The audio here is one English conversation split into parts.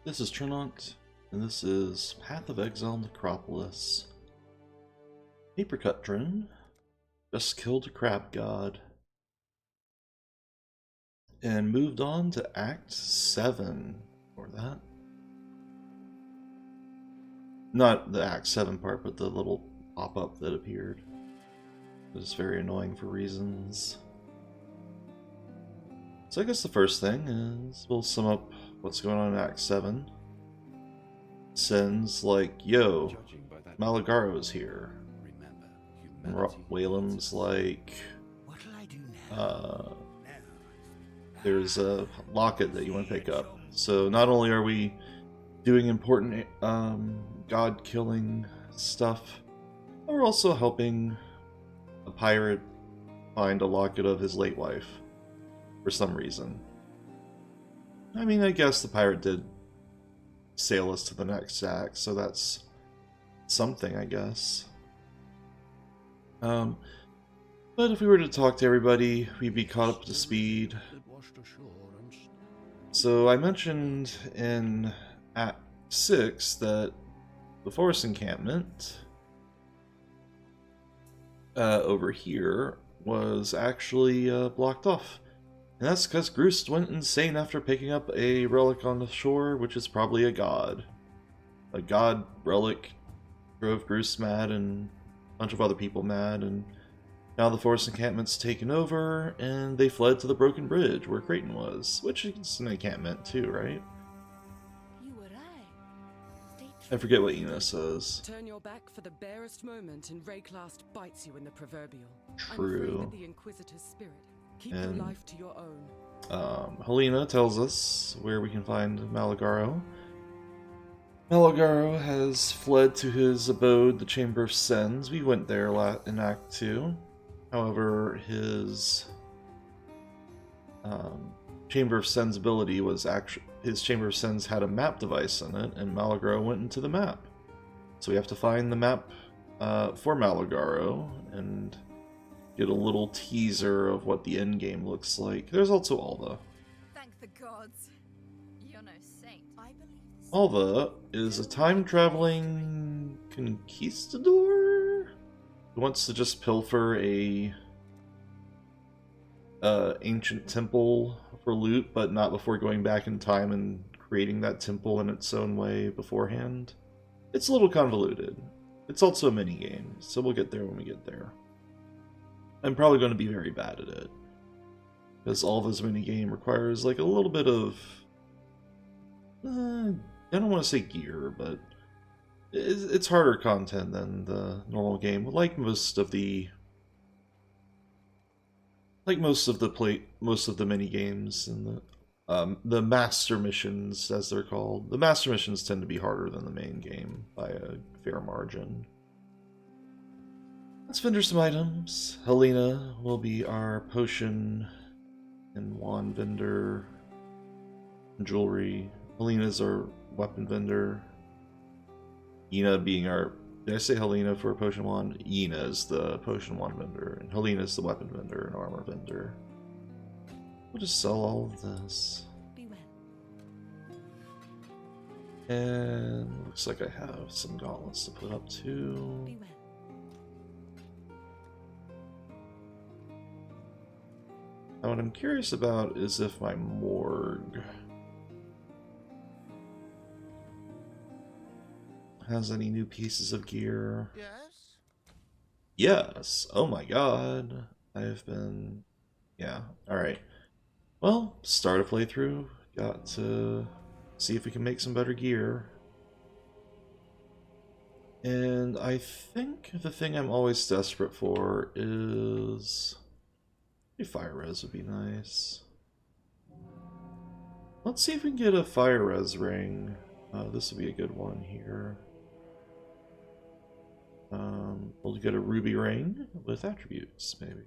This is Trinont, and this is Path of Exile Necropolis. Papercut Drin just killed a crab god and moved on to Act 7 or that. Not the Act 7 part, but the little pop-up that appeared. It was very annoying for reasons. So I guess the first thing is we'll sum up what's going on in Act 7. Sends like, yo, Malagaro's here. And Whalem's like, there's a locket that you want to pick up. So not only are we doing important god-killing stuff, but we're also helping a pirate find a locket of his late wife. For some reason. I mean, I guess the pirate did sail us to the next act, so that's something, I guess. But if we were to talk to everybody, we'd be caught up to speed. So I mentioned in Act 6 that the forest encampment over here was actually blocked off. And that's because Groose went insane after picking up a relic on the shore, which is probably a god. A god relic drove Groose mad and a bunch of other people mad, and now the forest encampment's taken over, and they fled to the broken bridge where Creighton was, which is an encampment too, right? I forget what Ina says. Turn your back for the barest moment and Rayclast bites you in the proverbial. True. I'm afraid that the Inquisitor's spirit. Keep your life to your own. Helena tells us where we can find Malagaro. Malagaro has fled to his abode, the Chamber of Sens. We went there in Act 2. However, his Chamber of Sens ability was actually... His Chamber of Sens had a map device in it, and Malagaro went into the map. So we have to find the map for Malagaro, and get a little teaser of what the end game looks like. There's also Alva. Thank the gods. You're no saint. I believe Alva is a time-traveling conquistador who wants to just pilfer a ancient temple for loot, but not before going back in time and creating that temple in its own way beforehand. It's a little convoluted. It's also a mini-game, so we'll get there when we get there. I'm probably going to be very bad at it, because Alva's minigame requires like a little bit of, I don't want to say gear, but it's harder content than the normal game, like most of the mini games and the master missions, as they're called. The master missions tend to be harder than the main game by a fair margin. Let's vendor some items. Helena will be our potion and wand vendor. Jewelry. Helena's our weapon vendor. Ina being our... Did I say Helena for a potion wand? Ina is the potion wand vendor, and Helena is the weapon vendor and armor vendor. We'll just sell all of this. And looks like I have some gauntlets to put up too. Now what I'm curious about is if my morgue has any new pieces of gear. Yes? Yes. Oh my god. I've been... Yeah. Alright. Well, start a playthrough. Got to see if we can make some better gear. And I think the thing I'm always desperate for is... A fire res would be nice. Let's see if we can get a fire res ring. This would be a good one here. We'll get a ruby ring with attributes, maybe.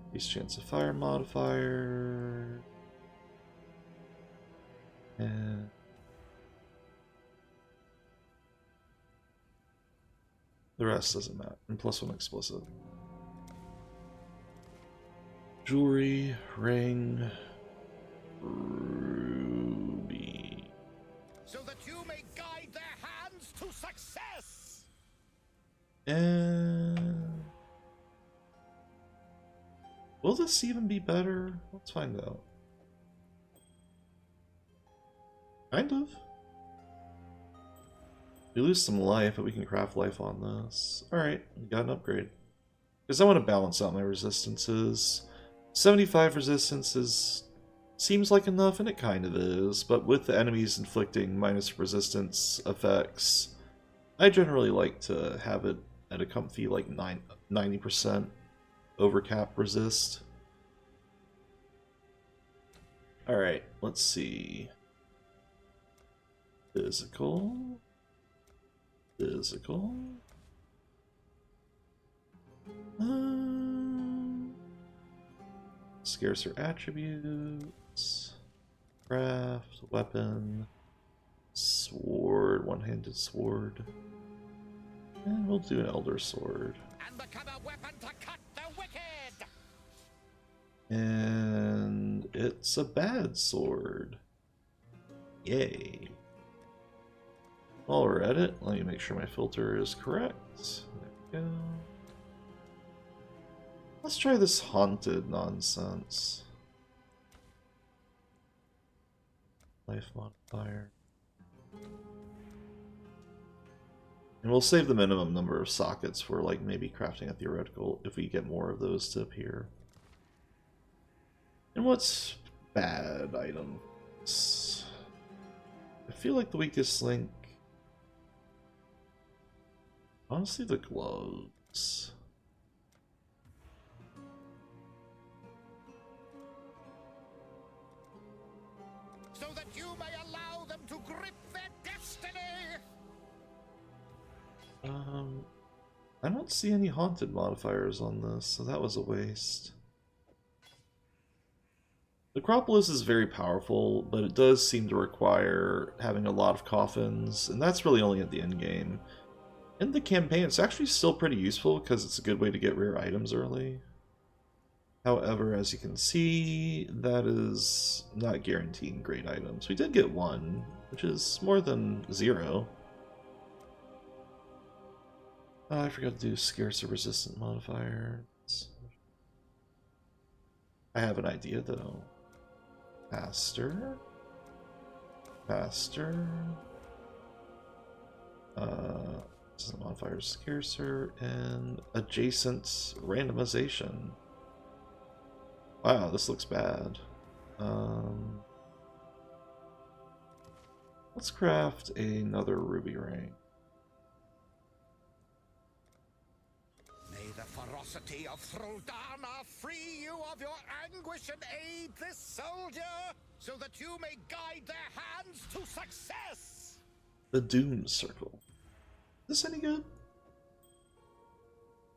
Increased chance of fire modifier. And the rest doesn't matter. And +1 explicit. Jewelry, ring, ruby. so that you may guide their hands to success. And will this even be better? Let's find out. Kind of. We lose some life, but we can craft life on this. Alright, we got an upgrade. Because I want to balance out my resistances. 75 resistance seems like enough, and it kind of is, but with the enemies inflicting minus resistance effects, I generally like to have it at a comfy like 90% overcap resist. Alright, let's see. Physical. Physical. Scarcer attributes. Craft, weapon, sword, one-handed sword. And we'll do an elder sword. And become a weapon to cut the wicked. And it's a bad sword. Yay. While we're at it, let me make sure my filter is correct. There we go. Let's try this haunted nonsense. Life modifier. And we'll save the minimum number of sockets for like maybe crafting a theoretical if we get more of those to appear. And what's bad items? I feel like the weakest link. Honestly, the gloves. So that you may allow them to grip their destiny. I don't see any haunted modifiers on this, so that was a waste. Necropolis is very powerful, but it does seem to require having a lot of coffins, and that's really only at the end game. In the campaign, it's actually still pretty useful because it's a good way to get rare items early. However, as you can see, that is not guaranteeing great items. We did get one, which is more than 0. I forgot to do scarce or resistant modifiers. I have an idea though. Faster. Faster. Resistant modifier scarcer and adjacent randomization. Wow, this looks bad. Let's craft another ruby ring. May the ferocity of Throldana free you of your anguish and aid this soldier, so that you may guide their hands to success. The Doom Circle. Is this any good?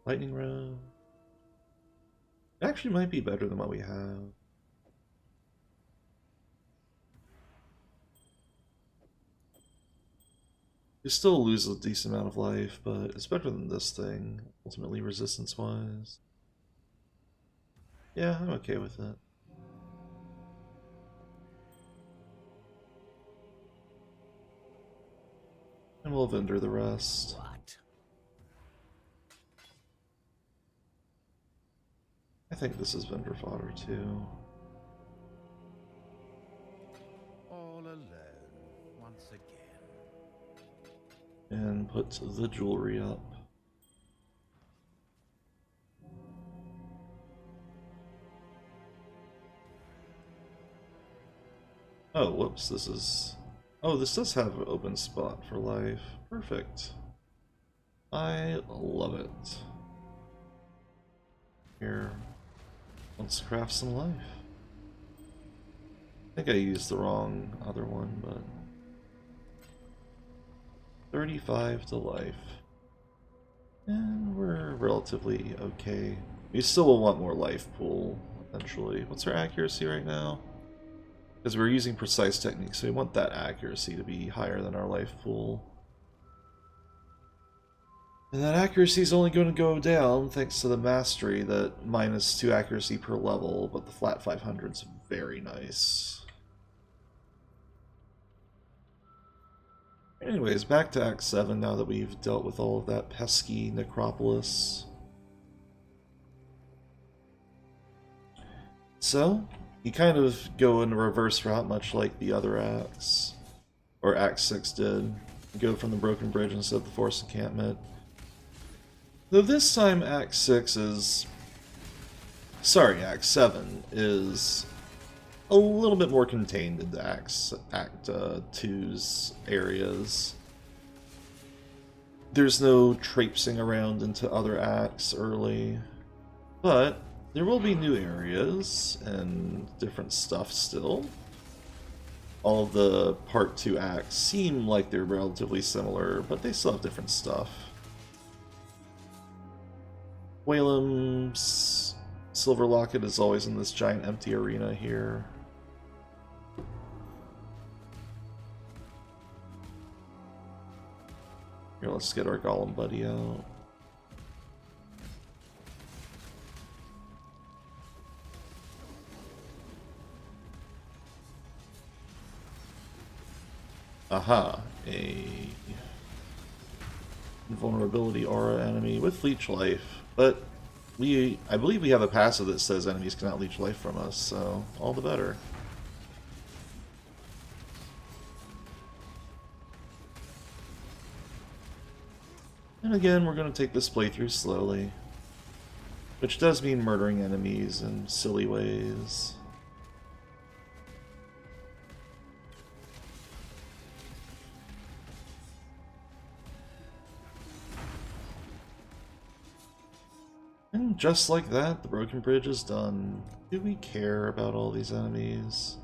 Lightning round. It actually might be better than what we have. You still lose a decent amount of life, but it's better than this thing, ultimately resistance-wise. Yeah, I'm okay with it. And we'll vendor the rest. What? I think this is vendor fodder too. All alone, once again. And put the jewelry up. Oh, whoops, this is... Oh, this does have an open spot for life. Perfect. I love it. Here, let's craft some life. I think I used the wrong other one, but... 35 to life. And we're relatively okay. We still will want more life pool, eventually. What's our accuracy right now? Because we're using precise techniques, so we want that accuracy to be higher than our life pool. And that accuracy is only going to go down thanks to the mastery that -2 accuracy per level, but the flat 500 is very nice. Anyways, back to Act 7 now that we've dealt with all of that pesky Necropolis. So, you kind of go in a reverse route, much like the other acts, or Act 6 did. You go from the Broken Bridge instead of the Forest Encampment. Though this time Act 6 is... Sorry, Act 7 is a little bit more contained into Act 2's areas. There's no traipsing around into other acts early, but there will be new areas and different stuff still. All of the Part 2 acts seem like they're relatively similar, but they still have different stuff. Whalem's Silver Locket is always in this giant empty arena here. Here, let's get our Golem buddy out. Aha, a invulnerability aura enemy with leech life, but I believe we have a passive that says enemies cannot leech life from us, so all the better. And again, we're going to take this playthrough slowly, which does mean murdering enemies in silly ways. And just like that, the Broken Bridge is done. Do we care about all these enemies?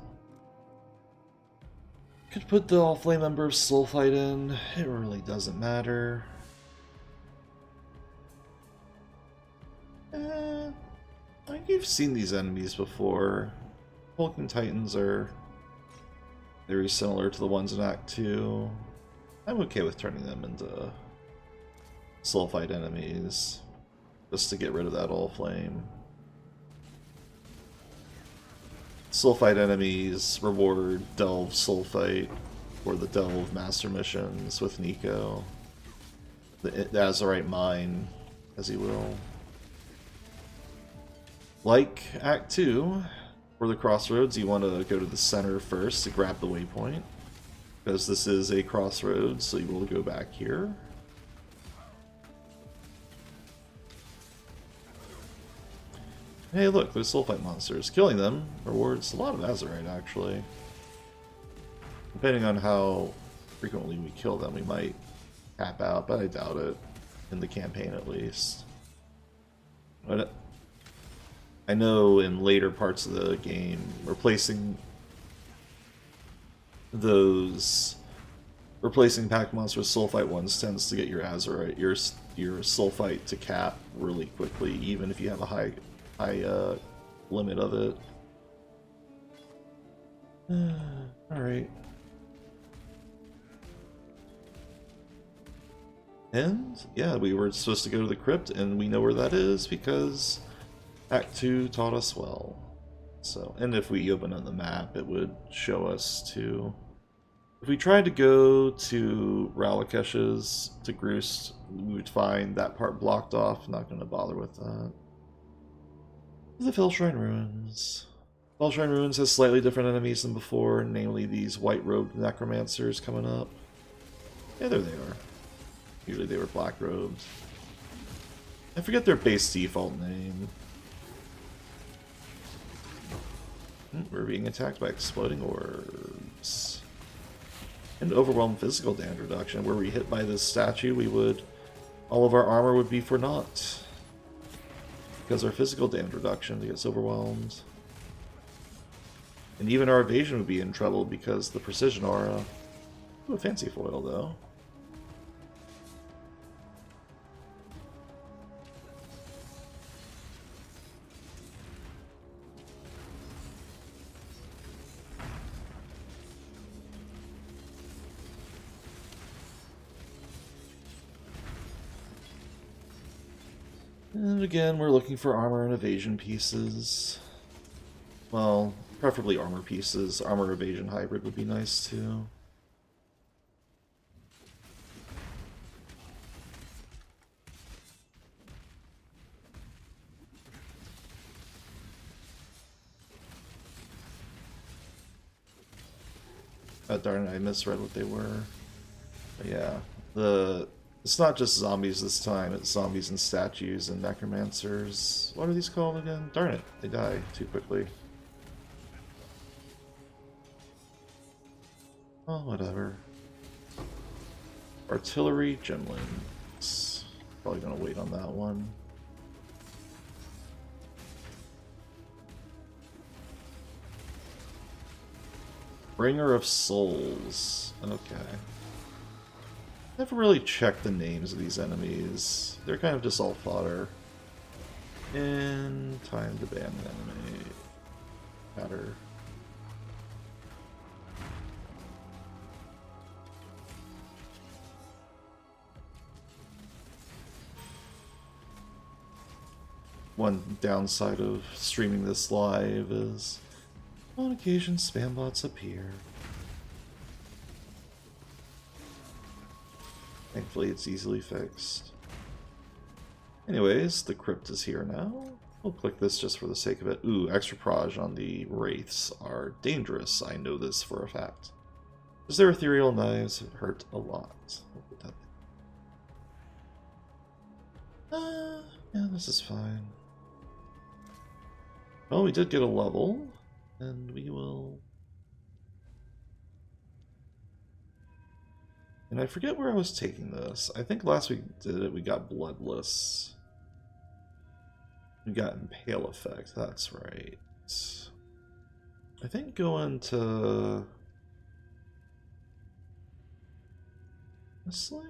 Could put the All-Flame Ember of Soulfight in. It really doesn't matter. Like you've seen these enemies before. Hulking Titans are very similar to the ones in Act 2. I'm okay with turning them into Soulfight enemies, just to get rid of that All-Flame. Soulfight enemies reward Delve Soulfight or the Delve Master Missions with Nico. The Azurite Mine, as he will. Like Act 2, for the crossroads, you want to go to the center first to grab the waypoint, because this is a crossroads, so you will go back here. Hey look, there's Soulfight monsters. Killing them rewards a lot of Azurite, actually. Depending on how frequently we kill them, we might tap out, but I doubt it. In the campaign, at least. But I know in later parts of the game, replacing pack monsters with Soulfight ones tends to get your Azurite, your Soulfight to cap really quickly, even if you have a high limit of it. Alright. And, yeah, we were supposed to go to the crypt, and we know where that is because Act 2 taught us well. So, and if we open on the map, it would show us to... If we tried to go to Ralakesh's, to Groost, we would find that part blocked off. Not going to bother with that. The Fellshrine Ruins. Fellshrine Ruins has slightly different enemies than before, namely these white-robed necromancers coming up. Yeah, there they are. Usually they were black-robed. I forget their base default name. We're being attacked by exploding orbs. And overwhelmed physical damage reduction. Were we hit by this statue, all of our armor would be for naught. Because our physical damage reduction gets overwhelmed. And even our evasion would be in trouble because the precision aura. Ooh, a fancy foil though. And again, we're looking for armor and evasion pieces. Well, preferably armor pieces. Armor evasion hybrid would be nice too. Oh darn it, I misread what they were. But yeah, it's not just zombies this time, it's zombies and statues and necromancers. What are these called again? Darn it, they die too quickly. Oh, whatever. Artillery gemlings. Probably gonna wait on that one. Bringer of Souls. Okay. Never really checked the names of these enemies. They're kind of just all fodder. And time to ban an enemy. Matter. One downside of streaming this live is on occasion spam bots appear. Thankfully it's easily fixed. Anyways, the crypt is here now. We'll click this just for the sake of it. Ooh, extra proj on the wraiths are dangerous. I know this for a fact. Because their ethereal knives hurt a lot. We'll put that there. Yeah, this is fine. Well, we did get a level, and we will... And I forget where I was taking this. I think last week did it, we got Bloodless. We got Impale Effect, that's right. I think going to... Honestly?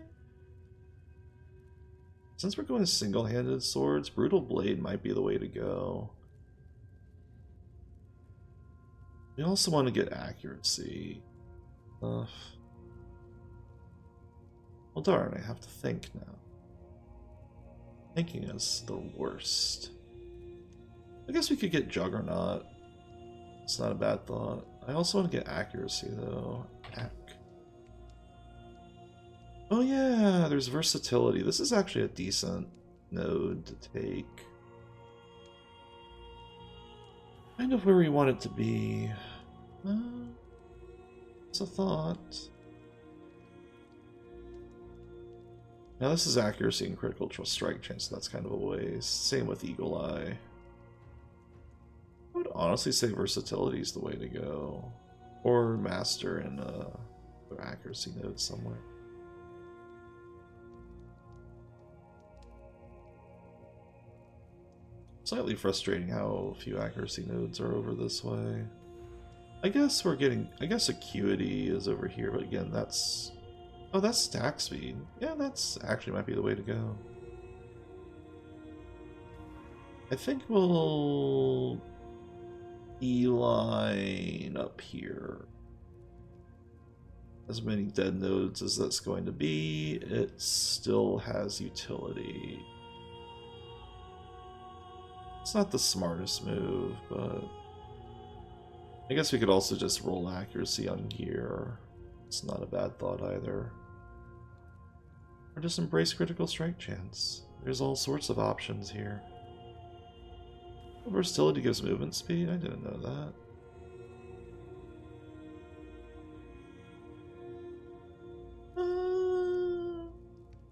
Since we're going single-handed swords, Brutal Blade might be the way to go. We also want to get accuracy. Well, darn, I have to think now. Thinking is the worst. I guess we could get Juggernaut. It's not a bad thought. I also want to get accuracy, though. Oh yeah, there's versatility. This is actually a decent node to take. Kind of where we want it to be. It's a thought. Now this is accuracy and critical strike chance, so that's kind of a waste. Same with Eagle Eye. I would honestly say versatility is the way to go. Or master in a accuracy node somewhere. Slightly frustrating how few accuracy nodes are over this way. I guess we're getting... I guess Acuity is over here, but again, that's... Oh, that's stack speed. Yeah, that's actually might be the way to go. I think we'll... E-line up here. As many dead nodes as that's going to be, it still has utility. It's not the smartest move, but I guess we could also just roll accuracy on here. It's not a bad thought either. Or just embrace critical strike chance. There's all sorts of options here. Versatility gives movement speed? I didn't know that.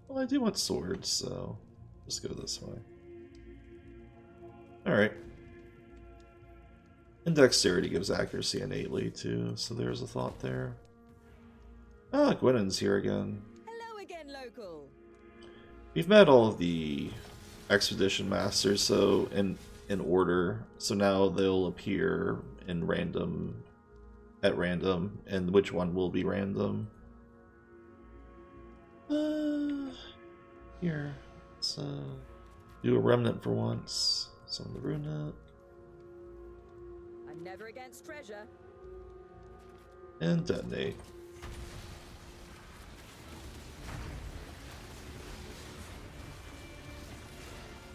Well, I do want swords, so just go this way. Alright. And dexterity gives accuracy innately too, so there's a thought there. Ah, Gwynen's here again. Hello again, local. We've met all of the expedition masters, so in order, so now they'll appear in at random, and which one will be random. Here, let's do a remnant for once. Some of the rune. I'm never against treasure. And detonate.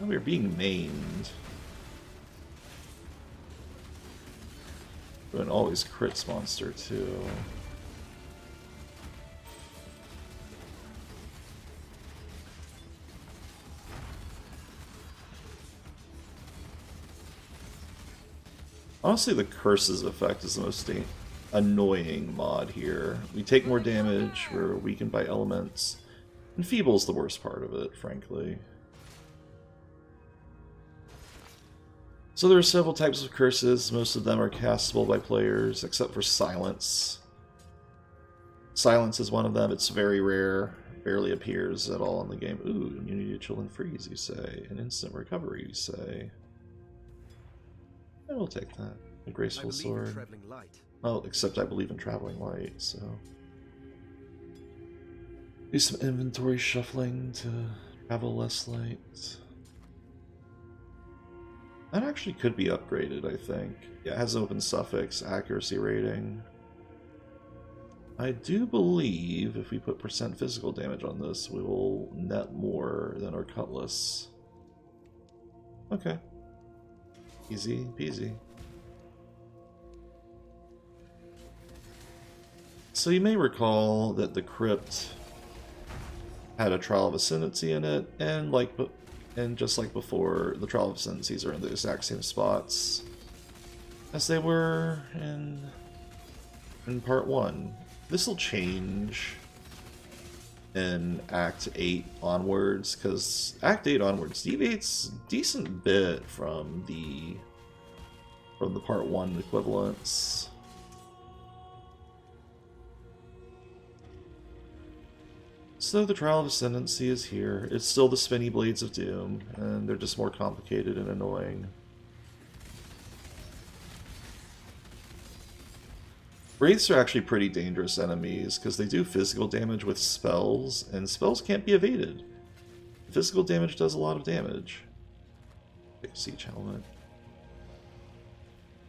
Oh, we're being mained. But always crits monster too. Honestly, the curses effect is the most annoying mod here. We take more damage, we're weakened by elements. Enfeeble's the worst part of it, frankly. So there are several types of curses. Most of them are castable by players, except for Silence. Silence is one of them. It's very rare. Barely appears at all in the game. Ooh, immunity to chill and freeze, you say. An instant recovery, you say. I will take that. A graceful sword. Oh, except I believe in traveling light, so... Do some inventory shuffling to travel less light. That actually could be upgraded, I think. Yeah, it has an open suffix, accuracy rating. I do believe if we put percent physical damage on this, we will net more than our cutlass. Okay. Easy peasy. So you may recall that the crypt had a Trial of Ascendancy in it, and just like before, the Trial of Ascendancies are in the exact same spots as they were in part 1. This will change in Act 8 onwards, because Act 8 onwards deviates a decent bit from the part 1 equivalents. So the Trial of Ascendancy is here. It's still the Spinny Blades of Doom, and they're just more complicated and annoying. Wraiths are actually pretty dangerous enemies, because they do physical damage with spells, and spells can't be evaded. Physical damage does a lot of damage. Okay, Siege Helmet.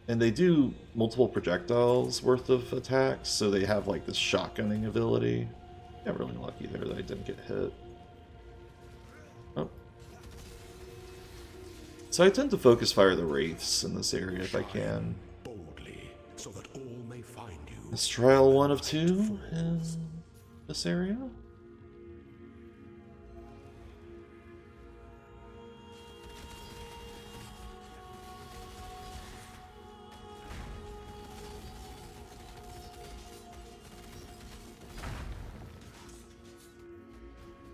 And they do multiple projectiles worth of attacks, so they have like this shotgunning ability. Got really lucky there that I didn't get hit. Oh. So I tend to focus fire the Wraiths in this area if I can. Boldly, so that all may find you. Let's trial 1 of 2 in this area.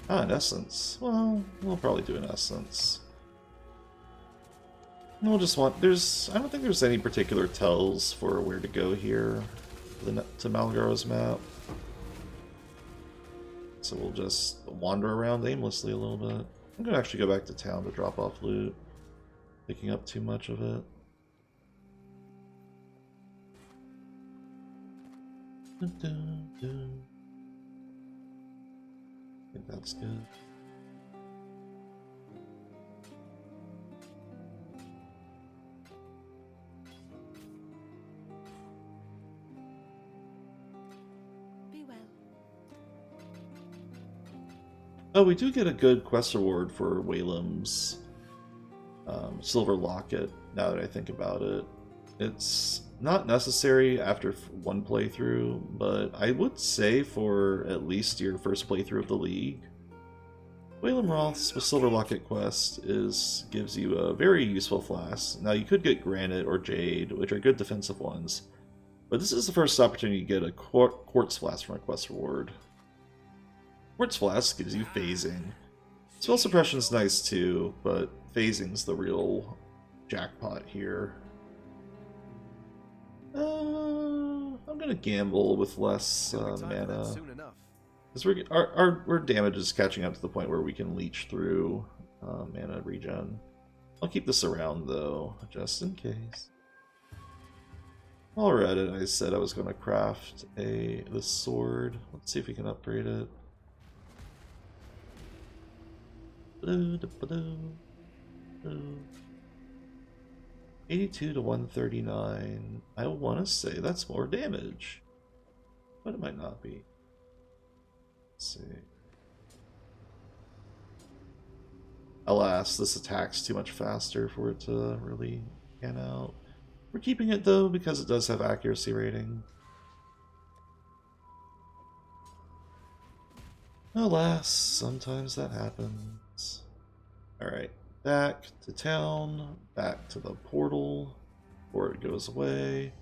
Ah, an essence. Well, we'll probably do an essence. We'll just want... I don't think there's any particular tells for where to go here to Malgaro's map. So we'll just wander around aimlessly a little bit. I'm going to actually go back to town to drop off loot. Picking up too much of it. I think that's good. Be well. Oh, we do get a good quest reward for Waylam's Silver Locket, now that I think about it. It's not necessary after one playthrough, but I would say for at least your first playthrough of the League, Waylam Roth's Silver Locket quest gives you a very useful flask. Now you could get Granite or Jade, which are good defensive ones, but this is the first opportunity to get a Quartz Flask from a quest reward. Quartz Flask gives you phasing. Spell Suppression's nice too, but phasing's the real jackpot here. I'm gonna gamble with less mana, because our damage is catching up to the point where we can leech through mana regen. I'll keep this around though, just in case. While we're at it, I said I was going to craft this sword. Let's see if we can upgrade it. 82 to 139. I want to say that's more damage, but it might not be. Let's see. Alas, this attacks too much faster for it to really pan out. We're keeping it though because it does have accuracy rating. Alas, sometimes that happens. Alright, back to town, back to the portal before it goes away.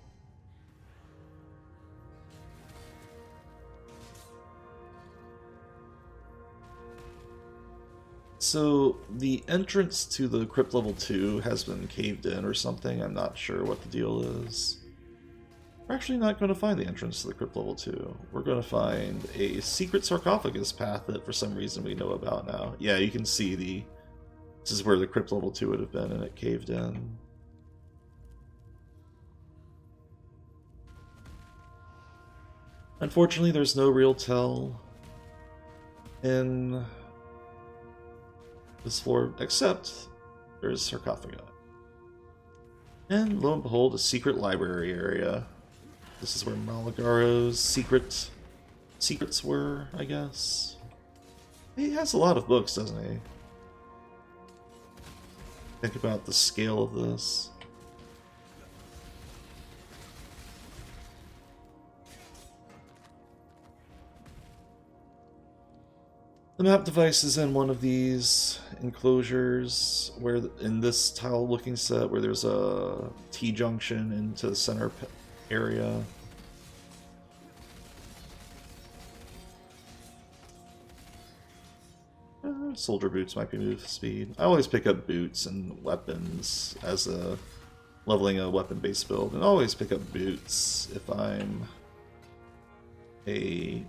So the entrance to the crypt level 2 has been caved in or something. I'm not sure what the deal is. We're actually not going to find the entrance to the crypt level 2. We're going to find a secret sarcophagus path that for some reason we know about now. Yeah, you can see this is where the crypt level 2 would have been, and it caved in. Unfortunately, there's no real tell in this floor, except there's sarcophagi. And lo and behold, a secret library area. This is where Malagaro's secrets were, I guess. He has a lot of books, doesn't he? Think about the scale of this. The map device is in one of these enclosures, where in this tile-looking set, where there's a T-junction into the center area. Soldier boots might be move speed. I always pick up boots and weapons as a leveling a weapon-based build, and always pick up boots if I'm a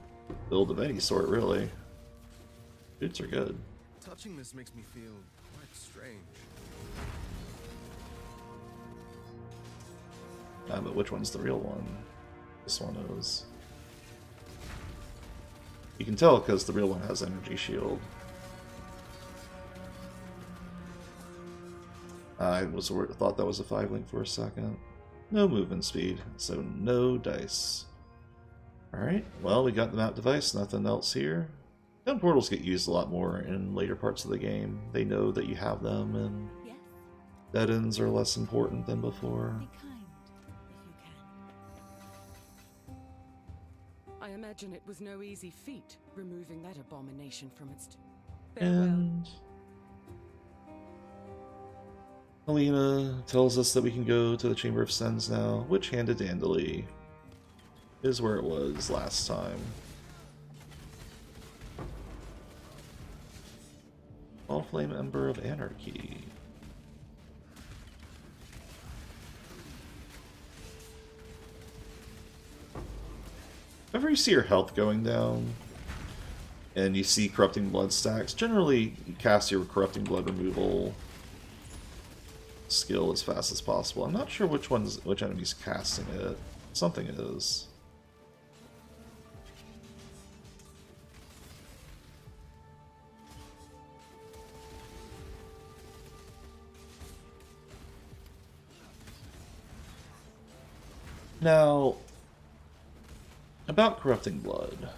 build of any sort, really. Boots are good. Touching this makes me feel quite strange. But which one's the real one? This one is. You can tell because the real one has energy shield. I thought that was a 5-link for a second. No movement speed, so no dice. Alright, well, we got the map device, nothing else here. Gun portals get used a lot more in later parts of the game. They know that you have them, and Yes, dead ends are less important than before. be kind if you can. I imagine it was no easy feat, removing that abomination from its... And Helena tells us that we can go to the Chamber of Sins now, which handedly is where it was last time. All Flame Ember of Anarchy. Whenever you see your health going down, and you see Corrupting Blood stacks, generally you cast your Corrupting Blood removal skill as fast as possible. I'm not sure which enemy's casting it. Something is. Now, about Corrupting Blood.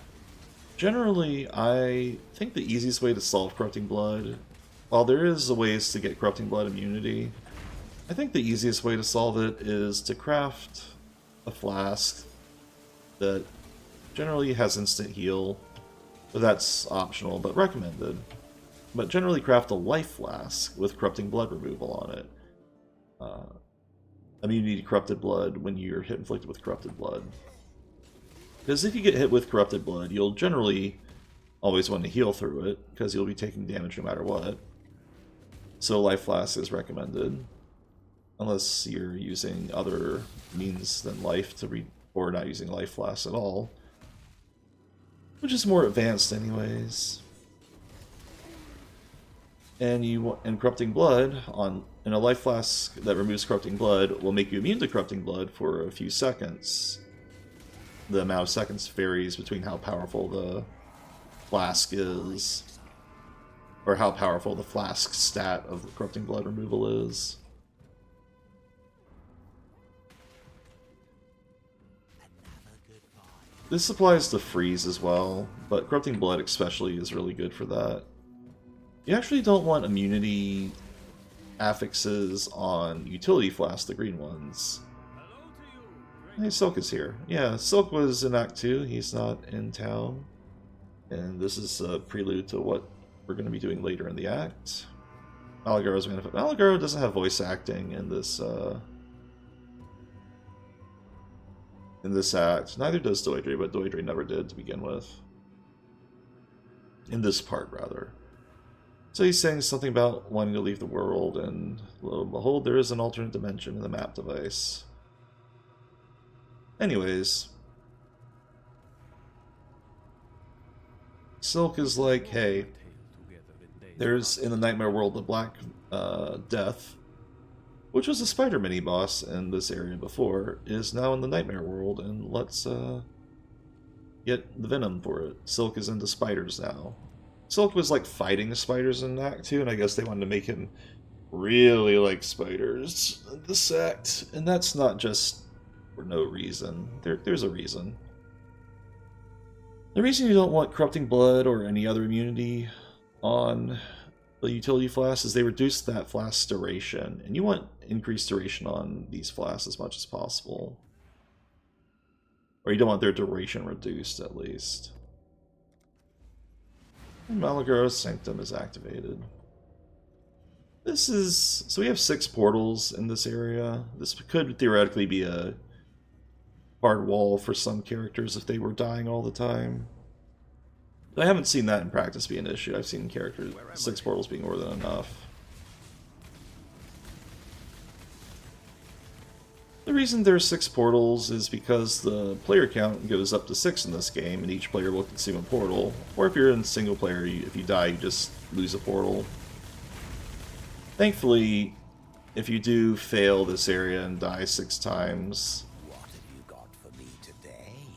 Generally, I think the easiest way to solve Corrupting Blood, while there is ways to get Corrupting Blood immunity, I think the easiest way to solve it is to craft a flask that generally has instant heal, but that's optional, but recommended. But generally craft a life flask with Corrupting Blood removal on it. Immunity to Corrupted Blood when you're hit inflicted with Corrupted Blood. Because if you get hit with Corrupted Blood, you'll generally always want to heal through it, because you'll be taking damage no matter what. So Life Flask is recommended. Unless you're using other means than life or not using Life Flask at all. Which is more advanced anyways. And Corrupting Blood in a Life Flask that removes Corrupting Blood will make you immune to Corrupting Blood for a few seconds. The amount of seconds varies between how powerful the flask is, or how powerful the flask stat of the Corrupting Blood removal is. This applies to freeze as well, but Corrupting Blood especially is really good for that. You actually don't want immunity affixes on utility flasks, the green ones. Hey, Silk is here. Yeah, Silk was in Act 2, he's not in town. And this is a prelude to what we're going to be doing later in the act. Malagaro's Manifest. Malagaro doesn't have voice acting in this act. Neither does Doidre, but Doidre never did to begin with. In this part, rather. So he's saying something about wanting to leave the world, and lo and behold, there is an alternate dimension in the map device. Anyways, Silk is like, hey, there's in the Nightmare World the Black Death, which was a spider mini-boss in this area before, is now in the Nightmare World, and let's get the venom for it. Silk is into spiders now. Silk was like fighting spiders in Act 2, and I guess they wanted to make him really like spiders in this act, and that's not just for no reason. There's a reason. The reason you don't want corrupting blood or any other immunity on the utility flask is they reduce that flask's duration, and you want increased duration on these flasks as much as possible. Or you don't want their duration reduced, at least. And Malagara's Sanctum is activated. This is... so we have 6 portals in this area. This could theoretically be a hard wall for some characters if they were dying all the time. I haven't seen that in practice be an issue. I've seen characters 6 portals being more than enough. The reason there's 6 portals is because the player count goes up to 6 in this game, and each player will consume a portal. Or if you're in single player, if you die, you just lose a portal. Thankfully, if you do fail this area and die 6 times,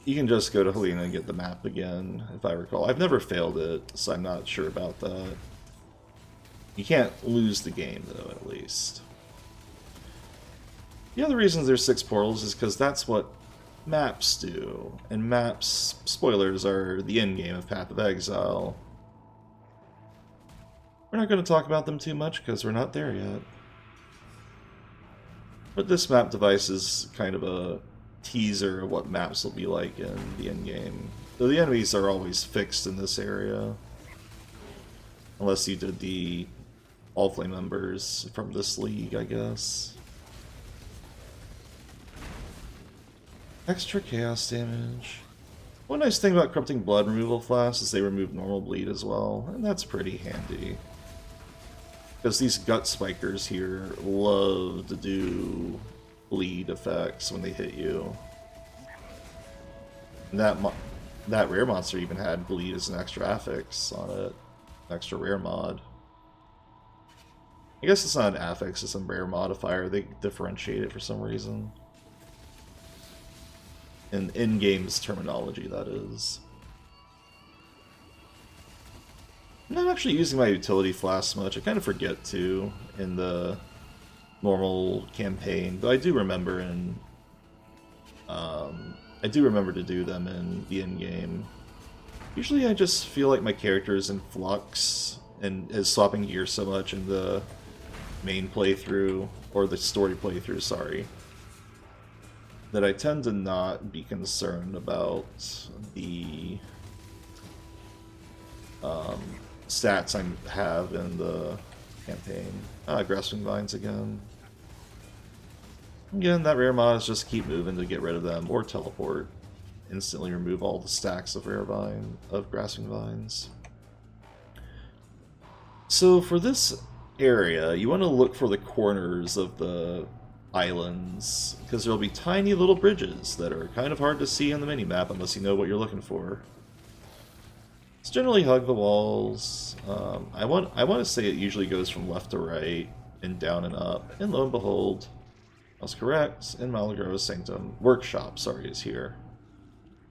you can just go to Helena and get the map again, if I recall. I've never failed it, so I'm not sure about that. You can't lose the game, though, at least. The other reason there's 6 portals is because that's what maps do. And maps, spoilers, are the endgame of Path of Exile. We're not going to talk about them too much because we're not there yet. But this map device is kind of a teaser of what maps will be like in the endgame. So the enemies are always fixed in this area. Unless you did the All-Flame members from this league, I guess. Extra chaos damage. One nice thing about corrupting blood removal flasks is they remove normal bleed as well, and that's pretty handy. Because these gut spikers here love to do bleed effects when they hit you. And that rare monster even had bleed as an extra affix on it. Extra rare mod. I guess it's not an affix, it's a rare modifier. They differentiate it for some reason. In game's terminology, that is. I'm not actually using my utility flasks much. I kind of forget to in the normal campaign, but I do remember to do them in the end game. Usually, I just feel like my character is in flux and is swapping gear so much in the main playthrough or the story playthrough. Sorry. That I tend to not be concerned about the stats I have in the campaign. Grasping Vines again. Again, that rare mod is just keep moving to get rid of them, or teleport. Instantly remove all the stacks of Grasping Vines. So for this area, you want to look for the corners of the islands, because there'll be tiny little bridges that are kind of hard to see on the minimap unless you know what you're looking for. It's generally hug the walls. I want to say it usually goes from left to right and down and up, and lo and behold, I was correct, and Malagara's Sanctum workshop, sorry, is here.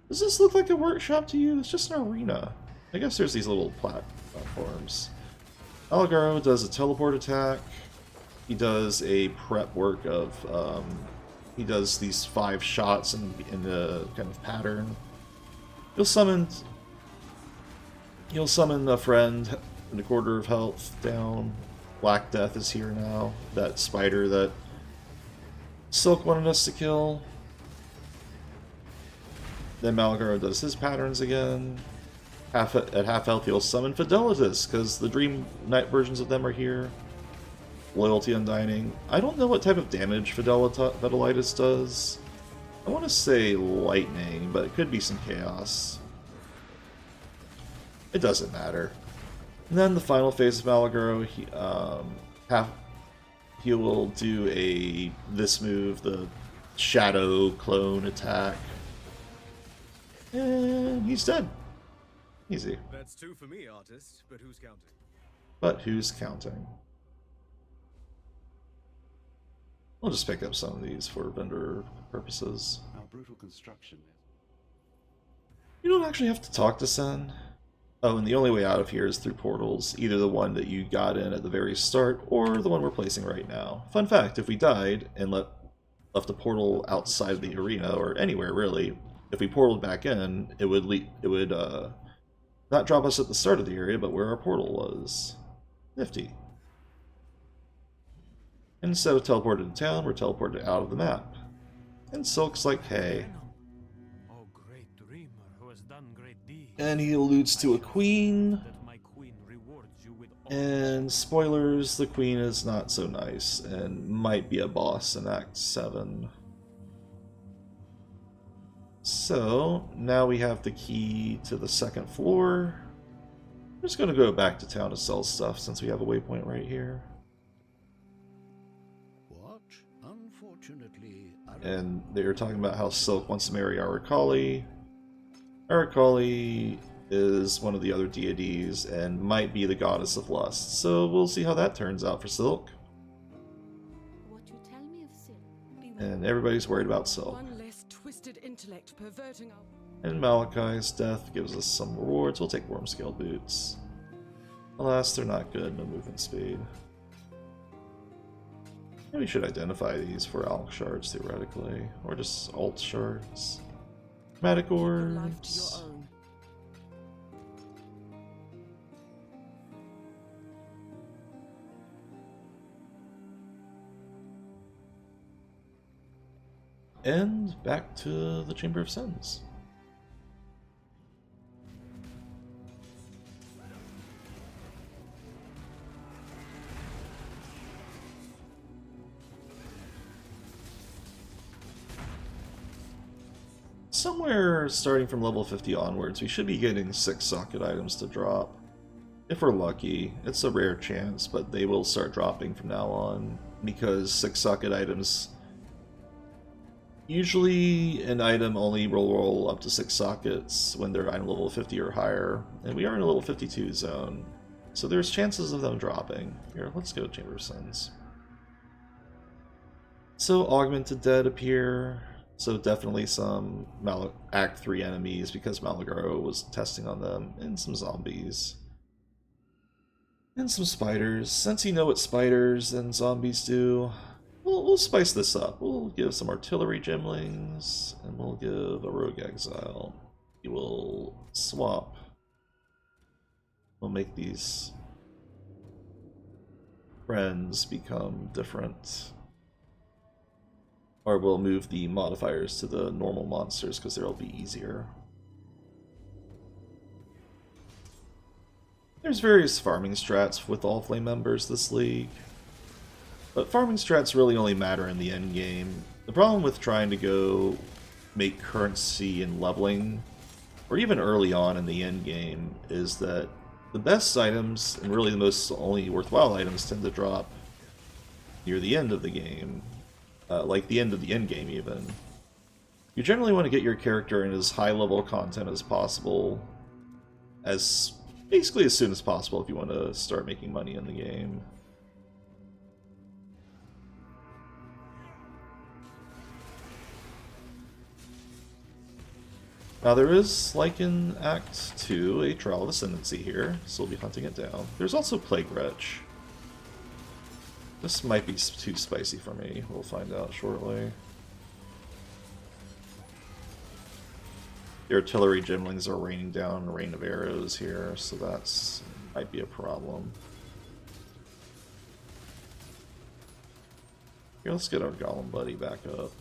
Does this look like a workshop to you? It's just an arena. I guess there's these little platforms. Malagaro does a teleport attack. He does a prep work of, he does these 5 shots in a kind of pattern. You'll summon a friend in a quarter of health down. Black Death is here now. That spider that Silk wanted us to kill. Then Malagaro does his patterns again. At half health he'll summon Fidelitas, because the Dream Knight versions of them are here. Loyalty Undying. I don't know what type of damage Fidelitas does. I want to say lightning, but it could be some chaos. It doesn't matter. And then the final phase of Malagro, he will do this move, the Shadow Clone attack. And he's dead. Easy. That's 2 for me, artist, but who's counting? But who's counting? We'll just pick up some of these for vendor purposes. Our brutal construction. You don't actually have to talk to Sen. Oh, and the only way out of here is through portals, either the one that you got in at the very start, or the one we're placing right now. Fun fact, if we died and left a portal outside of the arena, or anywhere really, if we portaled back in, it would not drop us at the start of the area, but where our portal was. Nifty. Instead of teleported to town, we're teleported out of the map. And Silk's like, hey. Oh, great dreamer who has done great deeds. And he alludes to a queen. That my queen rewards you with all. And spoilers, the queen is not so nice and might be a boss in Act 7. So, now we have the key to the 2nd floor. I'm just going to go back to town to sell stuff since we have a waypoint right here. What? Unfortunately, And they were talking about how Silk wants to marry Arakali. Arakali is one of the other deities and might be the goddess of lust. So we'll see how that turns out for Silk. What you tell me of sin, beware. And everybody's worried about Silk. One less twisted intellect perverting our... And Malachi's death gives us some rewards. We'll take Worm Scale Boots. Alas, they're not good. No movement speed. Maybe we should identify these for Alch shards, theoretically. Or just alt shards. Chromatic Keep your life to your orbs. own. And back to the Chamber of Sins. Somewhere starting from level 50 onwards, we should be getting 6 socket items to drop. If we're lucky. It's a rare chance, but they will start dropping from now on, because 6 socket items... Usually an item only will roll up to 6 sockets when they're item level 50 or higher, and we are in a level 52 zone, so there's chances of them dropping. Here, let's go to Chamber of Sins. So Augmented Dead appear, so definitely some Act 3 enemies because Malagaro was testing on them, and some zombies. And some spiders. Since you know what spiders and zombies do, we'll spice this up. We'll give some artillery gemlings, and we'll give a rogue exile. We will swap. We'll make these friends become different. Or we'll move the modifiers to the normal monsters because they'll be easier. There's various farming strats with all flame members this league. But farming strats really only matter in the end game. The problem with trying to go make currency and leveling, or even early on in the end game, is that the best items, and really the most only worthwhile items, tend to drop near the end of the game. Like the end of the end game even. You generally want to get your character in as high level content as possible, basically as soon as possible if you want to start making money in the game. Now there is, like in Act 2, a Trial of Ascendancy here, so we'll be hunting it down. There's also Plague Wretch. This might be too spicy for me, we'll find out shortly. The artillery gemlings are raining down a rain of arrows here, so that's might be a problem. Here, let's get our Golem buddy back up.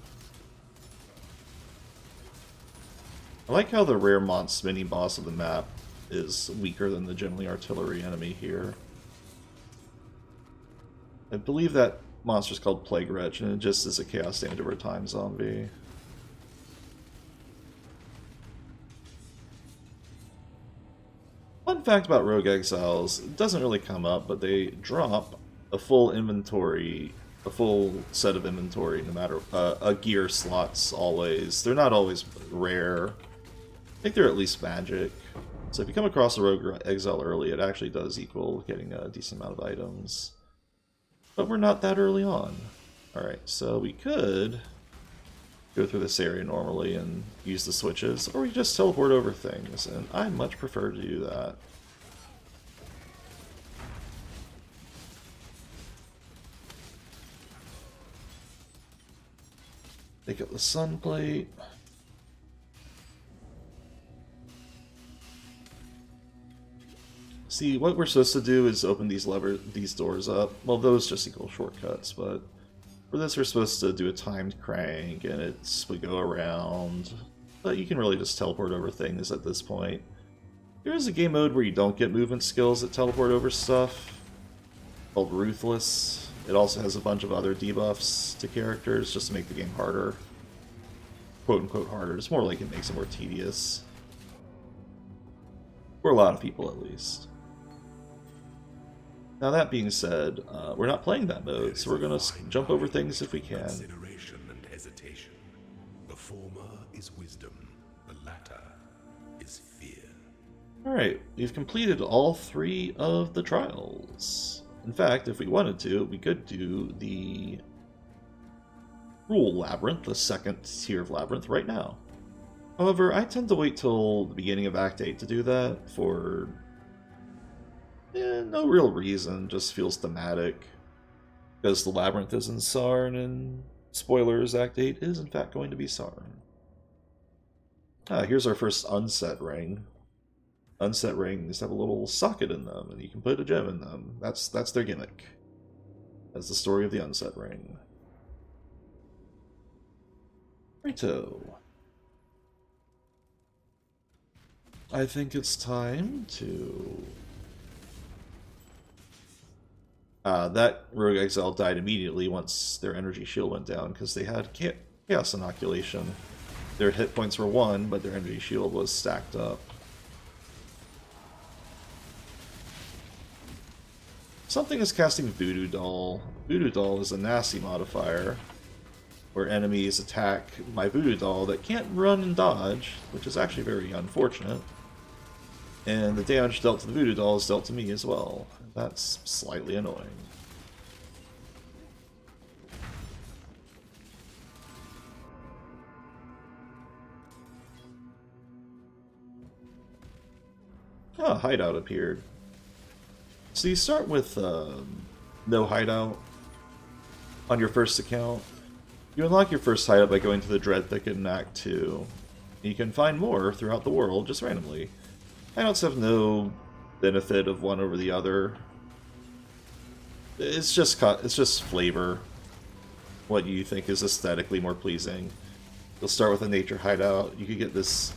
I like how the rare mini boss of the map is weaker than the generally artillery enemy here. I believe that monster's called Plague Wretch, and it just is a Chaos Damage over time zombie. Fun fact about Rogue Exiles, it doesn't really come up, but they drop a full inventory, a full set of inventory, no matter a gear slots always. They're not always rare. I think they're at least magic. So if you come across a Rogue Exile early, it actually does equal getting a decent amount of items. But we're not that early on. Alright, so we could go through this area normally and use the switches, or we just teleport over things, and I much prefer to do that. Take up the sun plate. See, what we're supposed to do is open these doors up. Well, those just equal shortcuts, but for this we're supposed to do a timed crank, and we go around. But you can really just teleport over things at this point. There is a game mode where you don't get movement skills that teleport over stuff, called Ruthless. It also has a bunch of other debuffs to characters just to make the game harder. Quote-unquote harder. It's more like it makes it more tedious. For a lot of people, at least. Now that being said, we're not playing that mode, so we're going to jump over things if we can. Consideration and hesitation. The former is wisdom, the latter is fear. Alright, we've completed all 3 of the trials. In fact, if we wanted to, we could do the Rule Labyrinth, the second tier of Labyrinth, right now. However, I tend to wait till the beginning of Act 8 to do that for no real reason, just feels thematic. Because the Labyrinth is in Sarn, and spoilers, Act 8 is in fact going to be Sarn. Here's our first unset ring. Unset rings have a little socket in them, and you can put a gem in them. That's their gimmick. That's the story of the unset ring. Righto. I think it's time to... that Rogue Exile died immediately once their energy shield went down, because they had Chaos Inoculation. Their hit points were 1, but their energy shield was stacked up. Something is casting Voodoo Doll. Voodoo Doll is a nasty modifier, where enemies attack my Voodoo Doll that can't run and dodge, which is actually very unfortunate. And the damage dealt to the Voodoo Doll is dealt to me as well. That's slightly annoying. Ah, hideout appeared. So you start with no hideout on your first account. You unlock your first hideout by going to the Dread Thicket in Act 2. You can find more throughout the world, just randomly. Hideouts have no benefit of one over the other. It's just flavor. What you think is aesthetically more pleasing. You'll start with a nature hideout. You could get this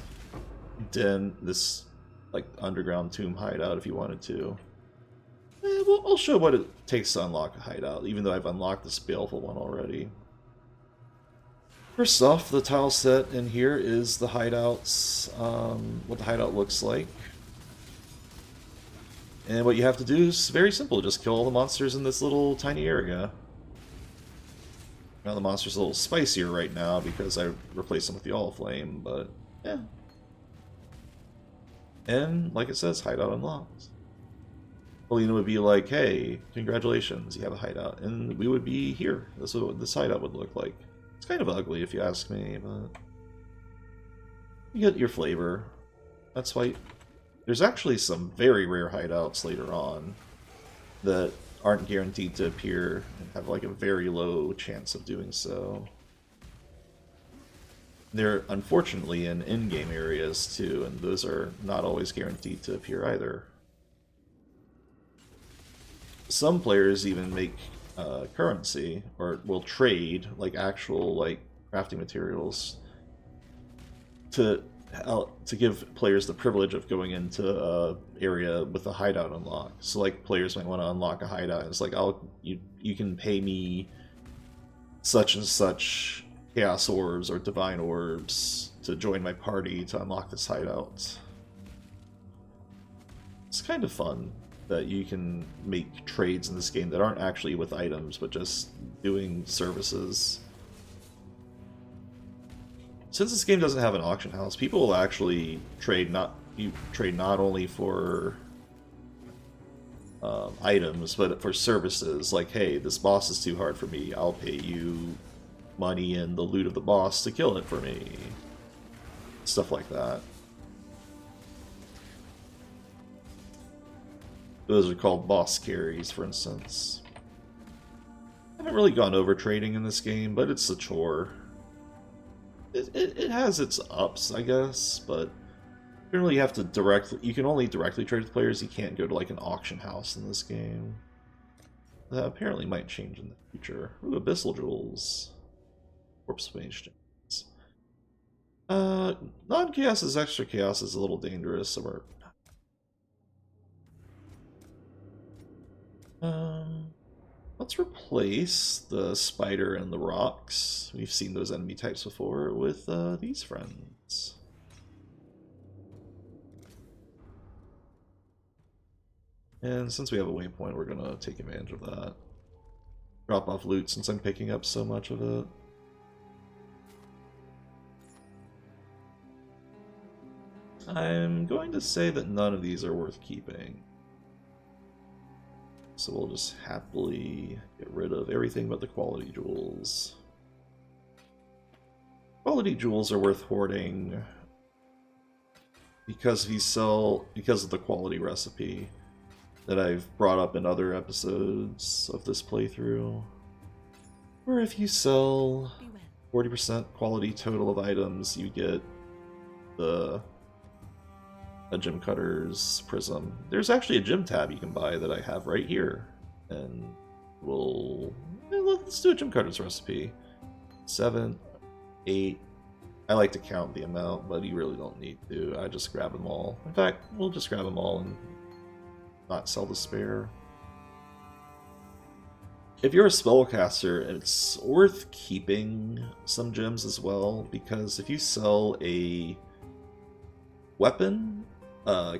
den, this like underground tomb hideout if you wanted to. I'll show what it takes to unlock a hideout, even though I've unlocked this baleful one already. First off, the tile set in here is the hideouts, what the hideout looks like. And what you have to do is very simple, just kill all the monsters in this little tiny area. Now the monster's a little spicier right now because I replaced them with the All Flame, but yeah. And like it says, hideout unlocked. Helena would be like, hey, congratulations, you have a hideout. And we would be here. This is what this hideout would look like. It's kind of ugly if you ask me, but you get your flavor. That's why there's actually some very rare hideouts later on that aren't guaranteed to appear and have like a very low chance of doing so. They're unfortunately in in-game areas too, and those are not always guaranteed to appear either. Some players even make currency, or will trade like actual like crafting materials to give players the privilege of going into a area with a hideout unlocked. So like players might want to unlock a hideout, and it's like, you can pay me such and such chaos orbs or divine orbs to join my party to unlock this hideout. It's kind of fun that you can make trades in this game that aren't actually with items, but just doing services. Since this game doesn't have an auction house, people will actually trade not only for items, but for services. Like, hey, this boss is too hard for me. I'll pay you money and the loot of the boss to kill it for me. Stuff like that. Those are called boss carries, for instance. I haven't really gone over trading in this game, but it's a chore. It has its ups, I guess, but generally you have to you can only directly trade with players. You can't go to like an auction house in this game. That apparently might change in the future. Ooh, Abyssal Jewels. Corpse Mage. Non-chaos is extra chaos is a little dangerous, so we're let's replace the spider and the rocks. We've seen those enemy types before with these friends. And since we have a waypoint, we're gonna take advantage of that. Drop off loot since I'm picking up so much of it. I'm going to say that none of these are worth keeping. So we'll just happily get rid of everything but the quality jewels. Quality jewels are worth hoarding because because of the quality recipe that I've brought up in other episodes of this playthrough. Where if you sell 40% quality total of items, you get a gem cutter's prism. There's actually a gem tab you can buy that I have right here, and let's do a gem cutter's recipe. 7, 8. I like to count the amount, but you really don't need to. I just grab them all. In fact, we'll just grab them all and not sell the spare. If you're a spellcaster, it's worth keeping some gems as well, because if you sell a weapon,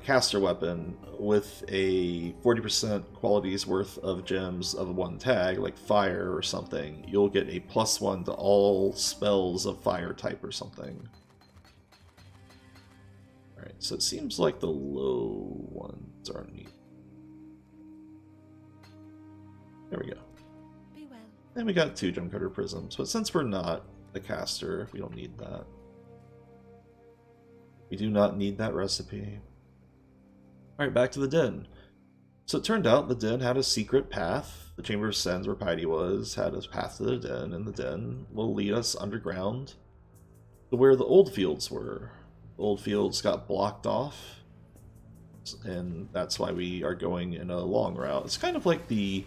caster weapon with a 40% quality's worth of gems of one tag, like fire or something, you'll get a +1 to all spells of fire type or something. Alright, so it seems like the low ones are neat. There we go. Be well. And we got 2 gem cutter prisms, but since we're not a caster, we don't need that. We do not need that recipe. Alright, back to the den. So it turned out the den had a secret path. The Chamber of Sens, where Piety was, had a path to the den, and the den will lead us underground to where the old fields were. The old fields got blocked off, and that's why we are going in a long route. It's kind of like the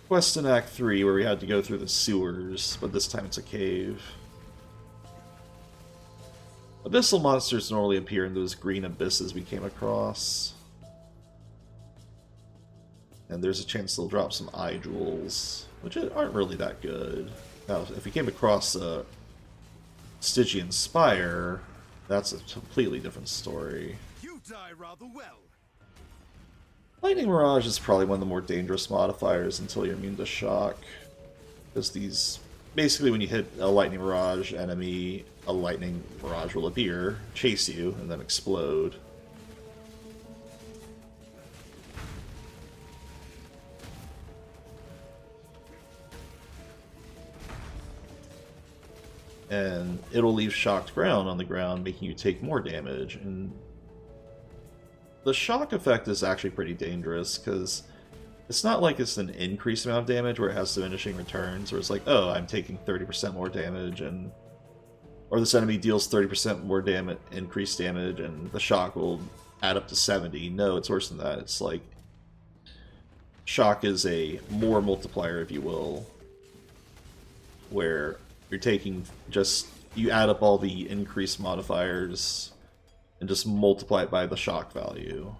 quest in Act 3, where we had to go through the sewers, but this time it's a cave. Abyssal monsters normally appear in those green abysses we came across. And there's a chance they'll drop some eye jewels, which aren't really that good. Now, if we came across a Stygian Spire, that's a completely different story. You die rather well. Lightning Mirage is probably one of the more dangerous modifiers until you're immune to shock. Because these... Basically, when you hit a Lightning Mirage enemy, a Lightning Mirage will appear, chase you, and then explode. And it'll leave shocked ground on the ground, making you take more damage. And the shock effect is actually pretty dangerous, because it's not like it's an increased amount of damage where it has diminishing returns, where it's like, oh, I'm taking 30% more damage, and or this enemy deals 30% more damage, increased damage, and the shock will add up to 70. No, it's worse than that. It's like shock is a more multiplier, if you will, where you're taking you add up all the increased modifiers and just multiply it by the shock value.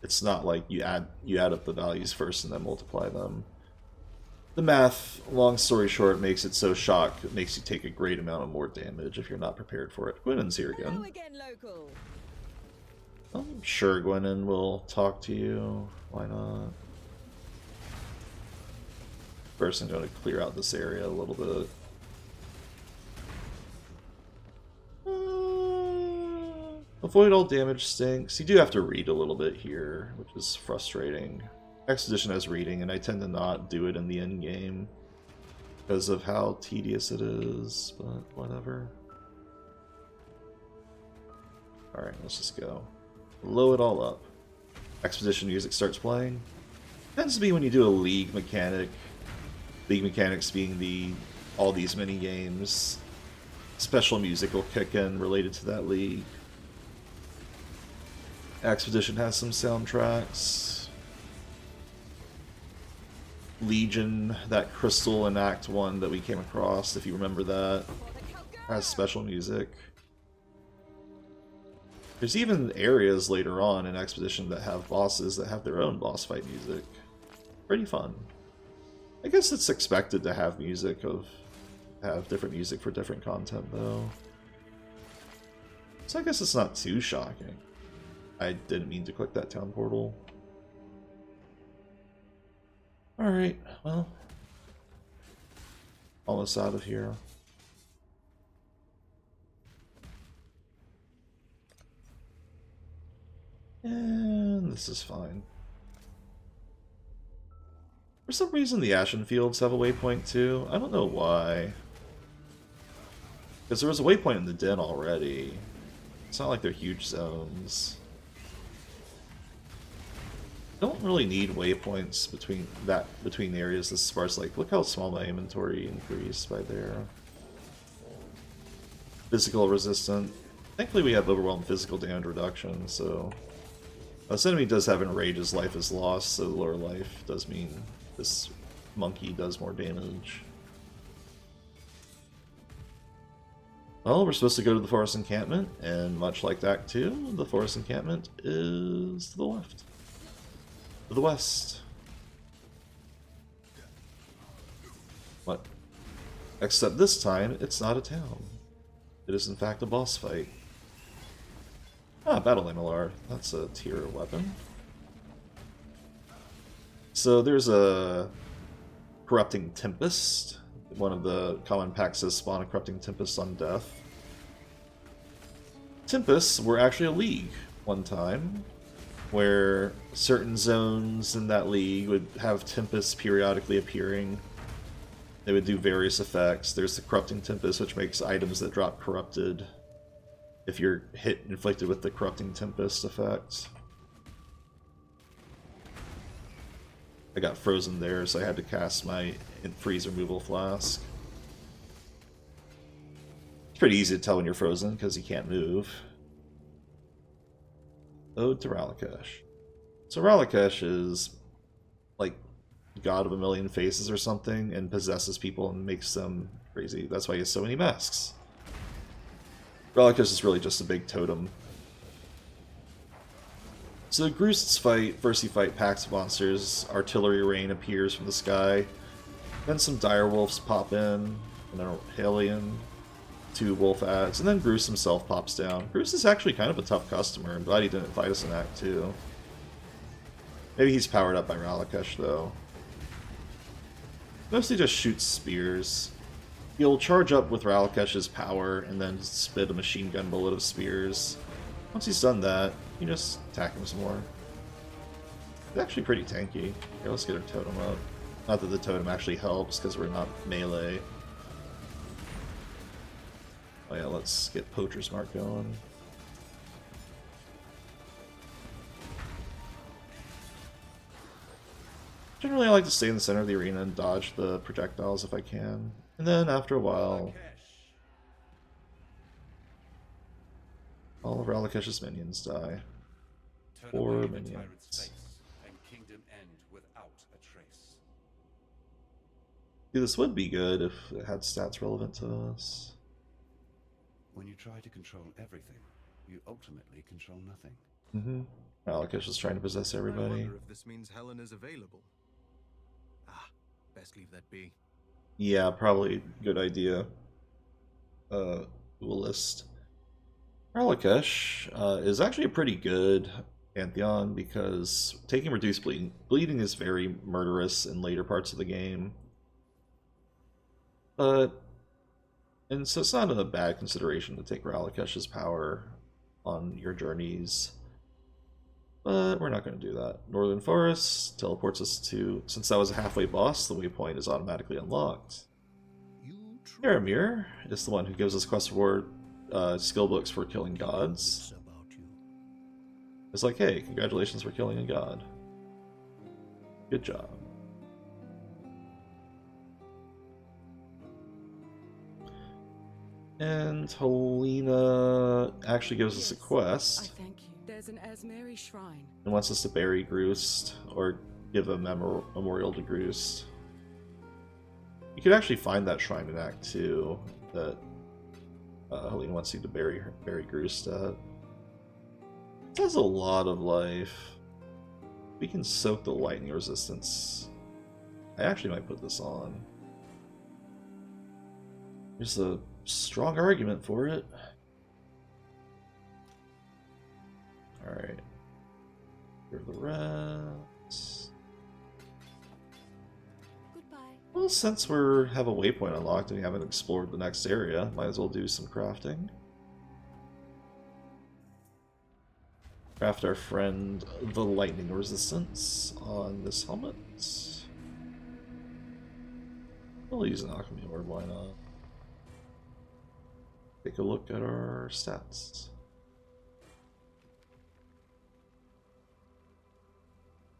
It's not like you add up the values first and then multiply them. The math, long story short, makes it so shock makes you take a great amount of more damage if you're not prepared for it. Gwynen's here again. Hello again, local. I'm sure Gwennon will talk to you. Why not? First, I'm going to clear out this area a little bit. Avoid all damage stinks. You do have to read a little bit here, which is frustrating. Expedition has reading, and I tend to not do it in the end game because of how tedious it is, but whatever. Alright, let's just go. Blow it all up. Expedition music starts playing. Tends to be when you do a league mechanic. League mechanics being all these mini games. Special music will kick in related to that league. Expedition has some soundtracks. Legion, that crystal in Act 1 that we came across, if you remember that, has special music. There's even areas later on in Expedition that have bosses that have their own boss fight music. Pretty fun. I guess it's expected to have have different music for different content though. So I guess it's not too shocking. I didn't mean to click that town portal. Alright, well. Almost out of here. And this is fine. For some reason the Ashen Fields have a waypoint too. I don't know why. Because there was a waypoint in the Den already. It's not like they're huge zones. Don't really need waypoints between areas this sparse. Like, look how small my inventory increased by there. Physical resistant. Thankfully we have overwhelmed physical damage reduction, so this enemy does have enrage as life is lost, so lower life does mean this monkey does more damage. Well, we're supposed to go to the forest encampment, and much like Act 2, the forest encampment is to the left. To the west. What? Except this time, it's not a town. It is in fact a boss fight. Ah, Battle MLR. That's a tier weapon. So there's a Corrupting Tempest. One of the common packs says spawn a Corrupting Tempest on death. Tempests were actually a league one time, where certain zones in that league would have Tempests periodically appearing. They would do various effects. There's the Corrupting Tempest, which makes items that drop corrupted if you're inflicted with the Corrupting Tempest effect. I got frozen there, so I had to cast my freeze removal flask. It's pretty easy to tell when you're frozen, because you can't move. Ode to Ralakesh. So Ralakesh is like god of a million faces or something, and possesses people and makes them crazy. That's why he has so many masks. Ralakesh is really just a big totem. So Groost's fight, first you fight packs of monsters, artillery rain appears from the sky, then some direwolves pop in, and then a Hellion, 2 wolf ads, and then Groost himself pops down. Groost is actually kind of a tough customer. I'm glad he didn't fight us in Act 2. Maybe he's powered up by Ralakesh though. Mostly just shoots spears. He'll charge up with Ralakesh's power and then spit a machine gun bullet of spears. Once he's done that, you just attack him some more. It's actually pretty tanky. Here, let's get our totem up. Not that the totem actually helps, because we're not melee. Oh yeah, let's get Poacher's Mark going. Generally, I like to stay in the center of the arena and dodge the projectiles if I can. And then, after a while, all of Ralakesh's minions die. 4 minions. Yeah, this would be good if it had stats relevant to us. When you try to control everything, you ultimately control nothing. Ralakesh is trying to possess everybody. I wonder if this means Helen is available. Ah, best leave that be. Yeah, probably good idea. Duelist. Ralakesh is actually a pretty good Pantheon because taking reduced bleeding is very murderous in later parts of the game. And so it's not a bad consideration to take Ralakesh's power on your journeys. But we're not going to do that. Northern Forest teleports us to... Since that was a halfway boss, the waypoint is automatically unlocked. Faramir is the one who gives us quest reward skill books for killing gods. It's like, hey, congratulations for killing a god. Good job. And Helena actually gives us a quest. I thank you. There's an Asmeri shrine. And wants us to bury Groost, or give a memorial to Groost. You could actually find that shrine in Act 2 that Helena wants you to bury Groost at. It has a lot of life. We can soak the lightning resistance. I actually might put this on. There's a strong argument for it. Alright. Here are the rest. Goodbye. Well, since we have a waypoint unlocked and we haven't explored the next area, might as well do some crafting. Craft our friend the lightning resistance on this helmet. We'll use an alchemy word, why not? Take a look at our stats.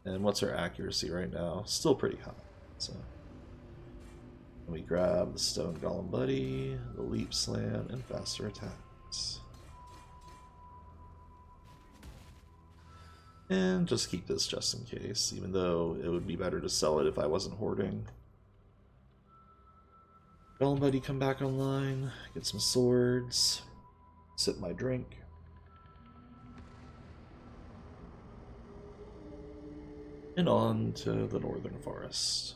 And what's our accuracy right now? Still pretty high. So we grab the Stone Golem Buddy, the Leap Slam, and faster attacks. And just keep this just in case, even though it would be better to sell it if I wasn't hoarding. Golem Buddy come back online, get some swords, sip my drink. And on to the Northern Forest.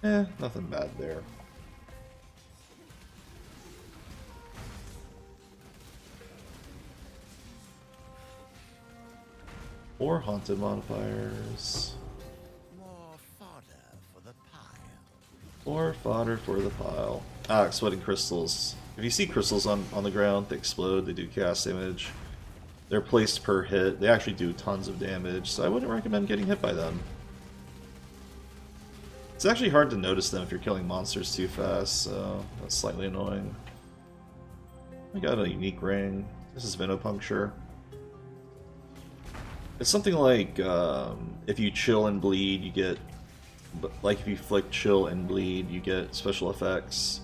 Nothing bad there. Or haunted modifiers. More fodder for the pile. Or fodder for the pile. Ah, exploding crystals. If you see crystals on the ground, they explode, they do chaos damage. They're placed per hit. They actually do tons of damage, so I wouldn't recommend getting hit by them. It's actually hard to notice them if you're killing monsters too fast, so that's slightly annoying. I got a unique ring. This is Venopuncture. It's something like, if you chill and bleed, you get... Like, if you flick chill and bleed, you get special effects.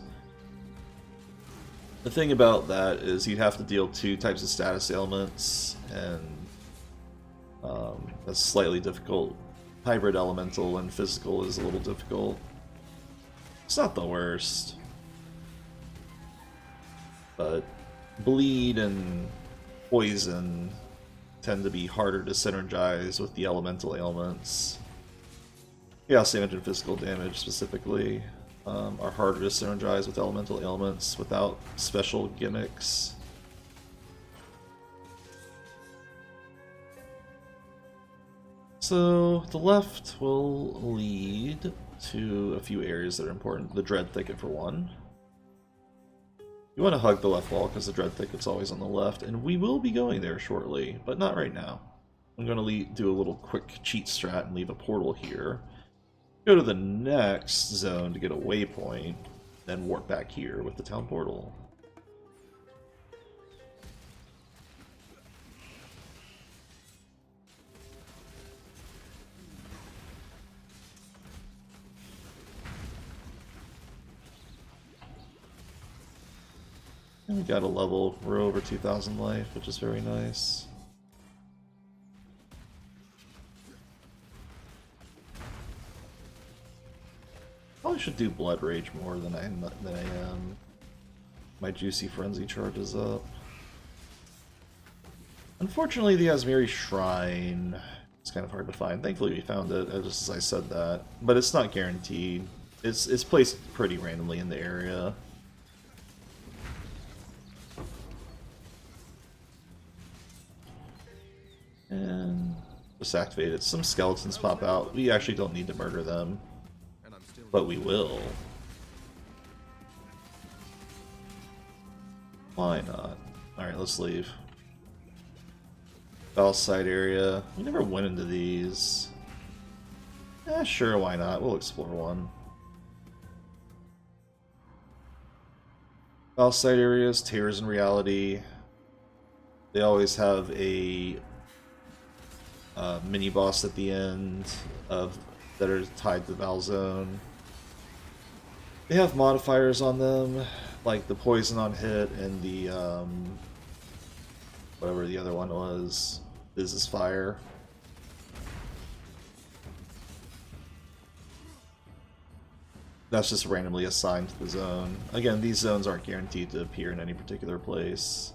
The thing about that is you'd have to deal 2 types of status ailments, and that's slightly difficult. Hybrid elemental and physical is a little difficult. It's not the worst. But bleed and poison tend to be harder to synergize with the elemental ailments. Chaos damage and physical damage specifically are harder to synergize with elemental ailments without special gimmicks. So the left will lead to a few areas that are important. The Dread Thicket for one. You want to hug the left wall because the Dread Thicket's always on the left, and we will be going there shortly, but not right now. I'm going to do a little quick cheat strat and leave a portal here. Go to the next zone to get a waypoint, then warp back here with the town portal. And we got a level, we're over 2,000 life, which is very nice. Probably should do Blood Rage more than I am. My Juicy Frenzy charges up. Unfortunately, the Asmeri Shrine is kind of hard to find. Thankfully, we found it, just as I said that. But it's not guaranteed. It's placed pretty randomly in the area. And just activate it. Some skeletons pop out. We actually don't need to murder them, but we will. Why not? Alright, let's leave. Outside area. We never went into these. Eh, sure, why not? We'll explore one. Outside areas, Tears in Reality. They always have a mini boss at the end of that are tied to Val Zone. They have modifiers on them, like the poison on hit and the whatever the other one was. This is fire. That's just randomly assigned to the zone. Again, these zones aren't guaranteed to appear in any particular place.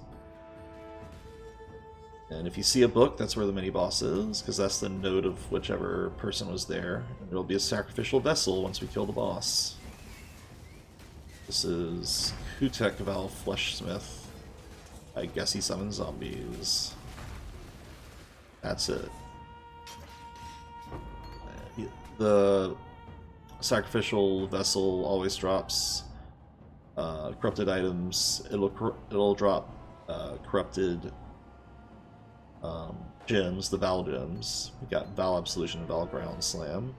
And if you see a book, that's where the mini-boss is, because that's the note of whichever person was there. And it'll be a sacrificial vessel once we kill the boss. This is Kutek Val Fleshsmith. I guess he summons zombies. That's it. The sacrificial vessel always drops corrupted items. It'll drop corrupted gems, the Val gems. We got Val Absolution and Val Ground Slam.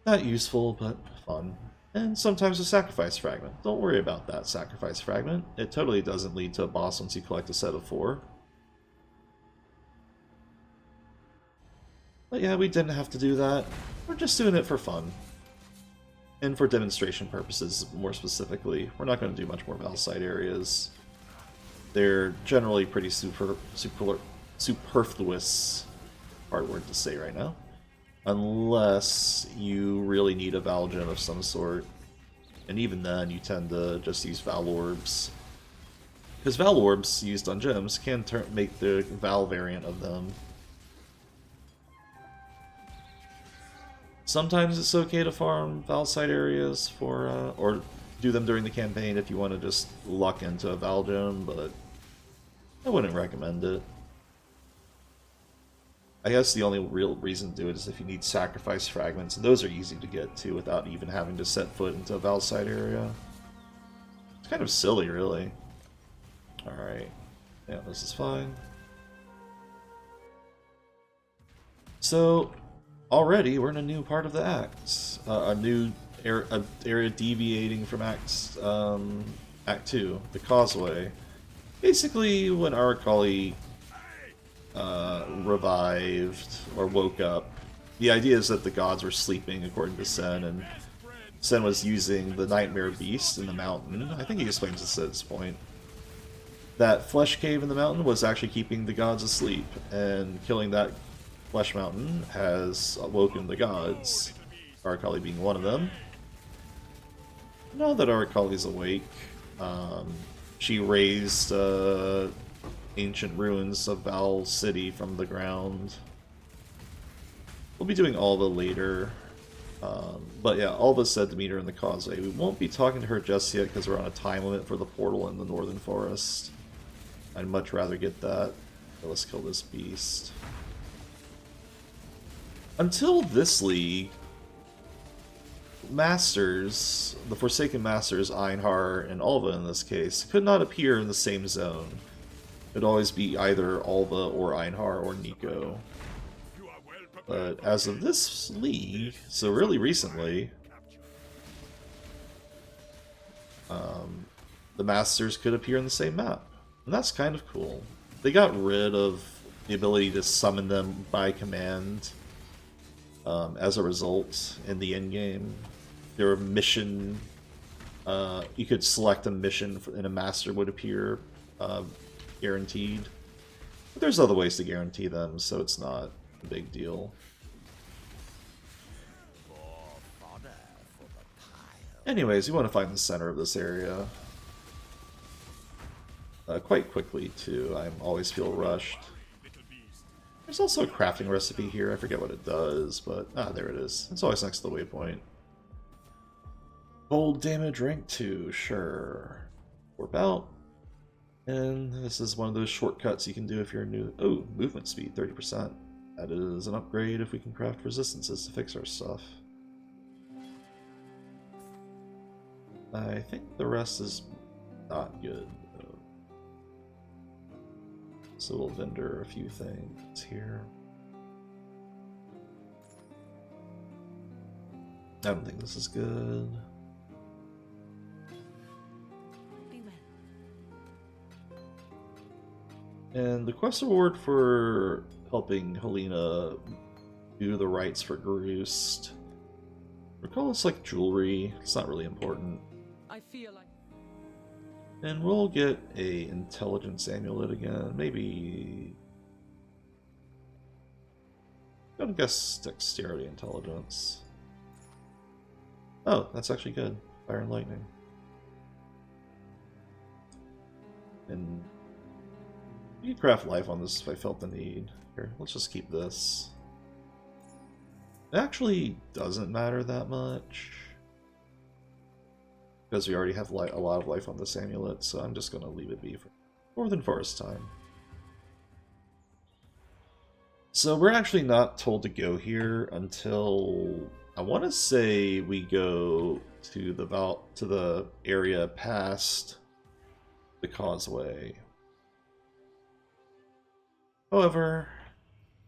Not useful, but fun. And sometimes a sacrifice fragment. Don't worry about that sacrifice fragment. It totally doesn't lead to a boss once you collect a set of 4. But yeah, we didn't have to do that. We're just doing it for fun. And for demonstration purposes, more specifically. We're not going to do much more Valside areas. They're generally pretty superfluous. Hard word to say right now. Unless you really need a Val gem of some sort. And even then, you tend to just use Val orbs. Because Val orbs used on gems can make the Val variant of them. Sometimes it's okay to farm Val side areas for, or do them during the campaign if you want to just luck into a Val gem, but I wouldn't recommend it. I guess the only real reason to do it is if you need sacrifice fragments, and those are easy to get to without even having to set foot into a Val side area. It's kind of silly, really. Alright. Yeah, this is fine. So, already we're in a new part of the act. A new area deviating from Act 2, the Causeway. Basically, when Arakali revived or woke up, the idea is that the gods were sleeping according to Sen, and Sen was using the Nightmare Beast in the mountain. I think he explains this at this point. That flesh cave in the mountain was actually keeping the gods asleep, and killing that flesh mountain has awoken the gods, Arakali being one of them. Now that Arakali's awake, she raised ancient ruins of Val City from the ground. We'll be doing Alva later. But yeah, Alva said to meet her in the Causeway. We won't be talking to her just yet because we're on a time limit for the portal in the Northern Forest. I'd much rather get that. So let's kill this beast. Until this league, Masters, the Forsaken Masters, Einhar and Alva in this case, could not appear in the same zone. It'd always be either Alva or Einhar or Nico. But as of this league, so really recently, the Masters could appear in the same map. And that's kind of cool. They got rid of the ability to summon them by command as a result in the endgame. There were mission... you could select a mission and a Master would appear guaranteed. But there's other ways to guarantee them, so it's not a big deal. Anyways, you want to find the center of this area. Quite quickly, too. I always feel rushed. There's also a crafting recipe here. I forget what it does, but... there it is. It's always next to the waypoint. Bold damage rank 2, sure. Warp out. And this is one of those shortcuts you can do if you're new. Oh, movement speed, 30%. That is an upgrade if we can craft resistances to fix our stuff. I think the rest is not good, though. So we'll vendor a few things here. I don't think this is good. And the quest reward for helping Helena do the rites for Groost. Recall it's like jewelry. It's not really important. I feel like... And we'll get a intelligence amulet again. Maybe... I'm gonna guess dexterity intelligence. Oh, that's actually good. Fire and lightning. And you could craft life on this if I felt the need. Here, let's just keep this. It actually doesn't matter that much, because we already have a lot of life on this amulet, so I'm just going to leave it be for Northern Forest time. So we're actually not told to go here until, I want to say, we go to the area past the causeway. However,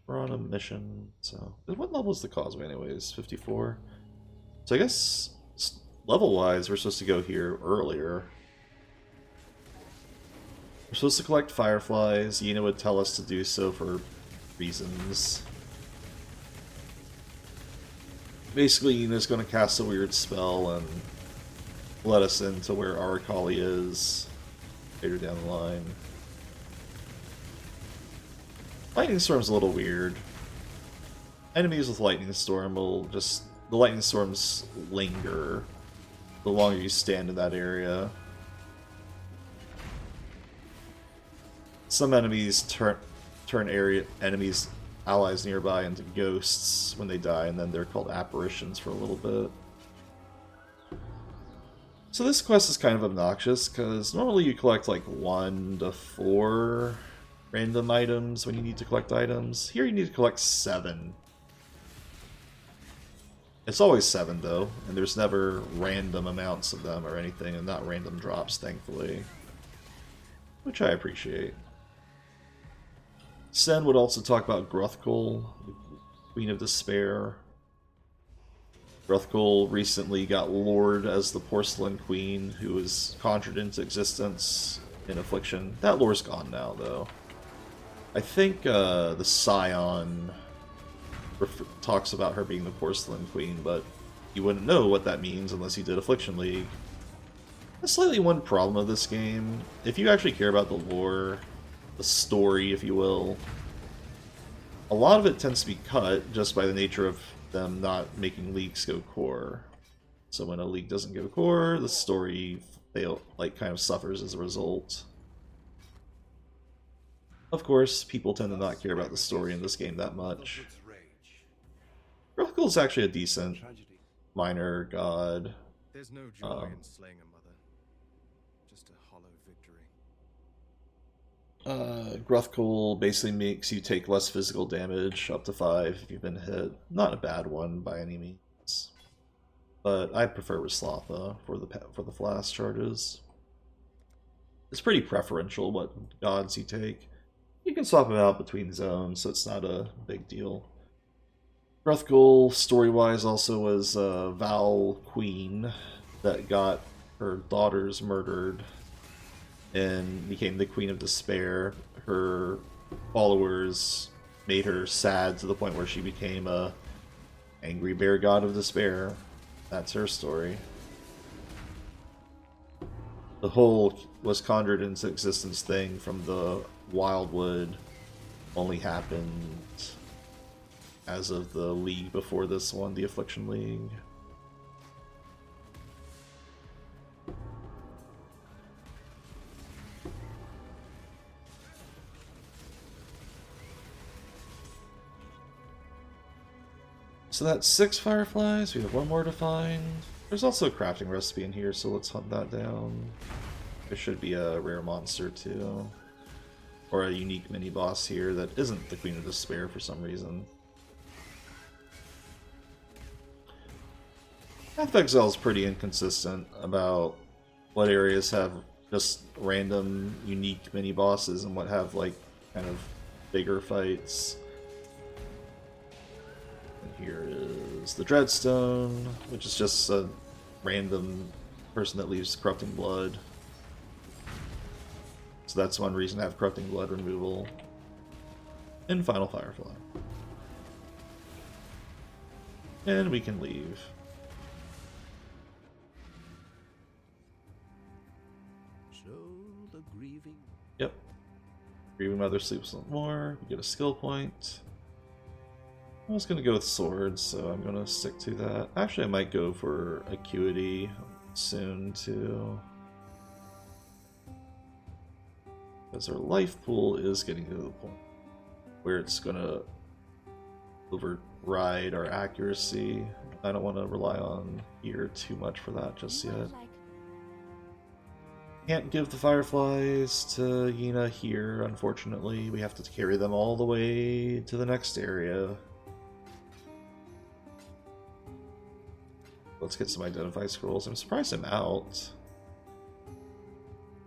we're on a mission, so... What level is the causeway anyways? 54? So I guess, level-wise, we're supposed to go here earlier. We're supposed to collect fireflies. Yena would tell us to do so for reasons. Basically, Yena's going to cast a weird spell and let us into where Arakali is later down the line. Lightning Storm's a little weird. Enemies with Lightning Storm will just... The Lightning Storms linger the longer you stand in that area. Some enemies turn enemies, allies nearby into ghosts when they die, and then they're called apparitions for a little bit. So this quest is kind of obnoxious, because normally you collect like 1 to 4 random items when you need to collect items. Here you need to collect 7. It's always 7 though, and there's never random amounts of them or anything, and not random drops, thankfully. Which I appreciate. Sen would also talk about Gruthkul, the Queen of Despair. Gruthkul recently got lured as the Porcelain Queen, who was conjured into existence in Affliction. That lore's gone now, though. I think the Scion talks about her being the Porcelain Queen, but you wouldn't know what that means unless you did Affliction League. That's slightly one problem of this game. If you actually care about the lore, the story, if you will, a lot of it tends to be cut just by the nature of them not making leagues go core. So when a league doesn't go core, the story kind of suffers as a result. Of course, people tend to not care about the story in this game that much. Gruthkul is actually a decent minor god. There's no joy in slaying a mother. Just a hollow victory. Gruthkul basically makes you take less physical damage, up to 5 if you've been hit. Not a bad one by any means. But I prefer Rislatha for the flask charges. It's pretty preferential what gods you take. You can swap them out between zones, so it's not a big deal. Gruthkul, story-wise, also was a Val Queen that got her daughters murdered and became the Queen of Despair. Her followers made her sad to the point where she became a angry bear god of despair. That's her story. The whole was conjured into existence thing from the Wildwood only happened as of the league before this one, the Affliction League. So that's 6 fireflies. We have 1 more to find. There's also a crafting recipe in here, so let's hunt that down. There should be a rare monster too. Or a unique mini-boss here that isn't the Queen of Despair for some reason. Exile is pretty inconsistent about what areas have just random, unique mini-bosses and what have, like, kind of bigger fights. And here is the Dreadstone, which is just a random person that leaves corrupting blood. So that's one reason to have corrupting blood removal. And Final Firefly. And we can leave. So the grieving. Yep. Grieving Mother sleeps some more. We get a skill point. I was going to go with swords, so I'm going to stick to that. Actually, I might go for Acuity soon, too. Because our life pool is getting to the point where it's going to override our accuracy. I don't want to rely on here too much for that just yet. Can't give the Fireflies to Yina here, unfortunately. We have to carry them all the way to the next area. Let's get some Identify Scrolls. I'm surprised I'm out.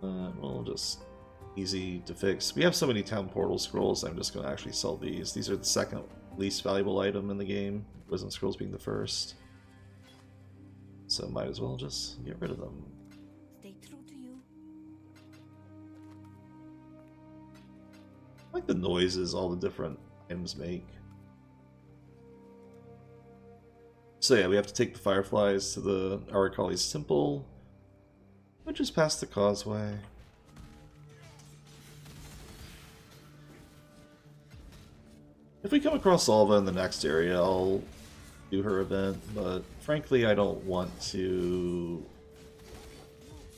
We'll just... easy to fix. We have so many Town Portal Scrolls, I'm just going to actually sell these. These are the second least valuable item in the game, Wisdom Scrolls being the first. So might as well just get rid of them. Stay true to you. I like the noises all the different items make. So yeah, we have to take the Fireflies to the Arakali's Temple, which is past the causeway. If we come across Alva in the next area, I'll do her event, but frankly I don't want to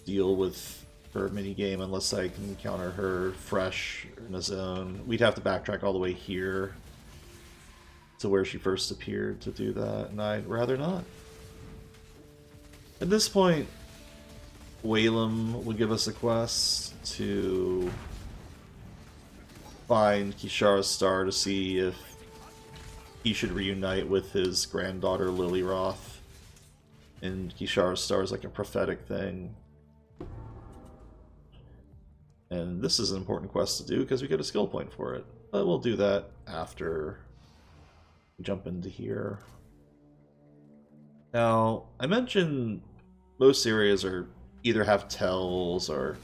deal with her minigame unless I can encounter her fresh in a zone. We'd have to backtrack all the way here to where she first appeared to do that, and I'd rather not. At this point, Whalem would give us a quest to find Kishara's star to see if he should reunite with his granddaughter Lilyroth. And Kishara's star is like a prophetic thing. And this is an important quest to do because we get a skill point for it. But we'll do that after we jump into here. Now, I mentioned most areas are either have tells, or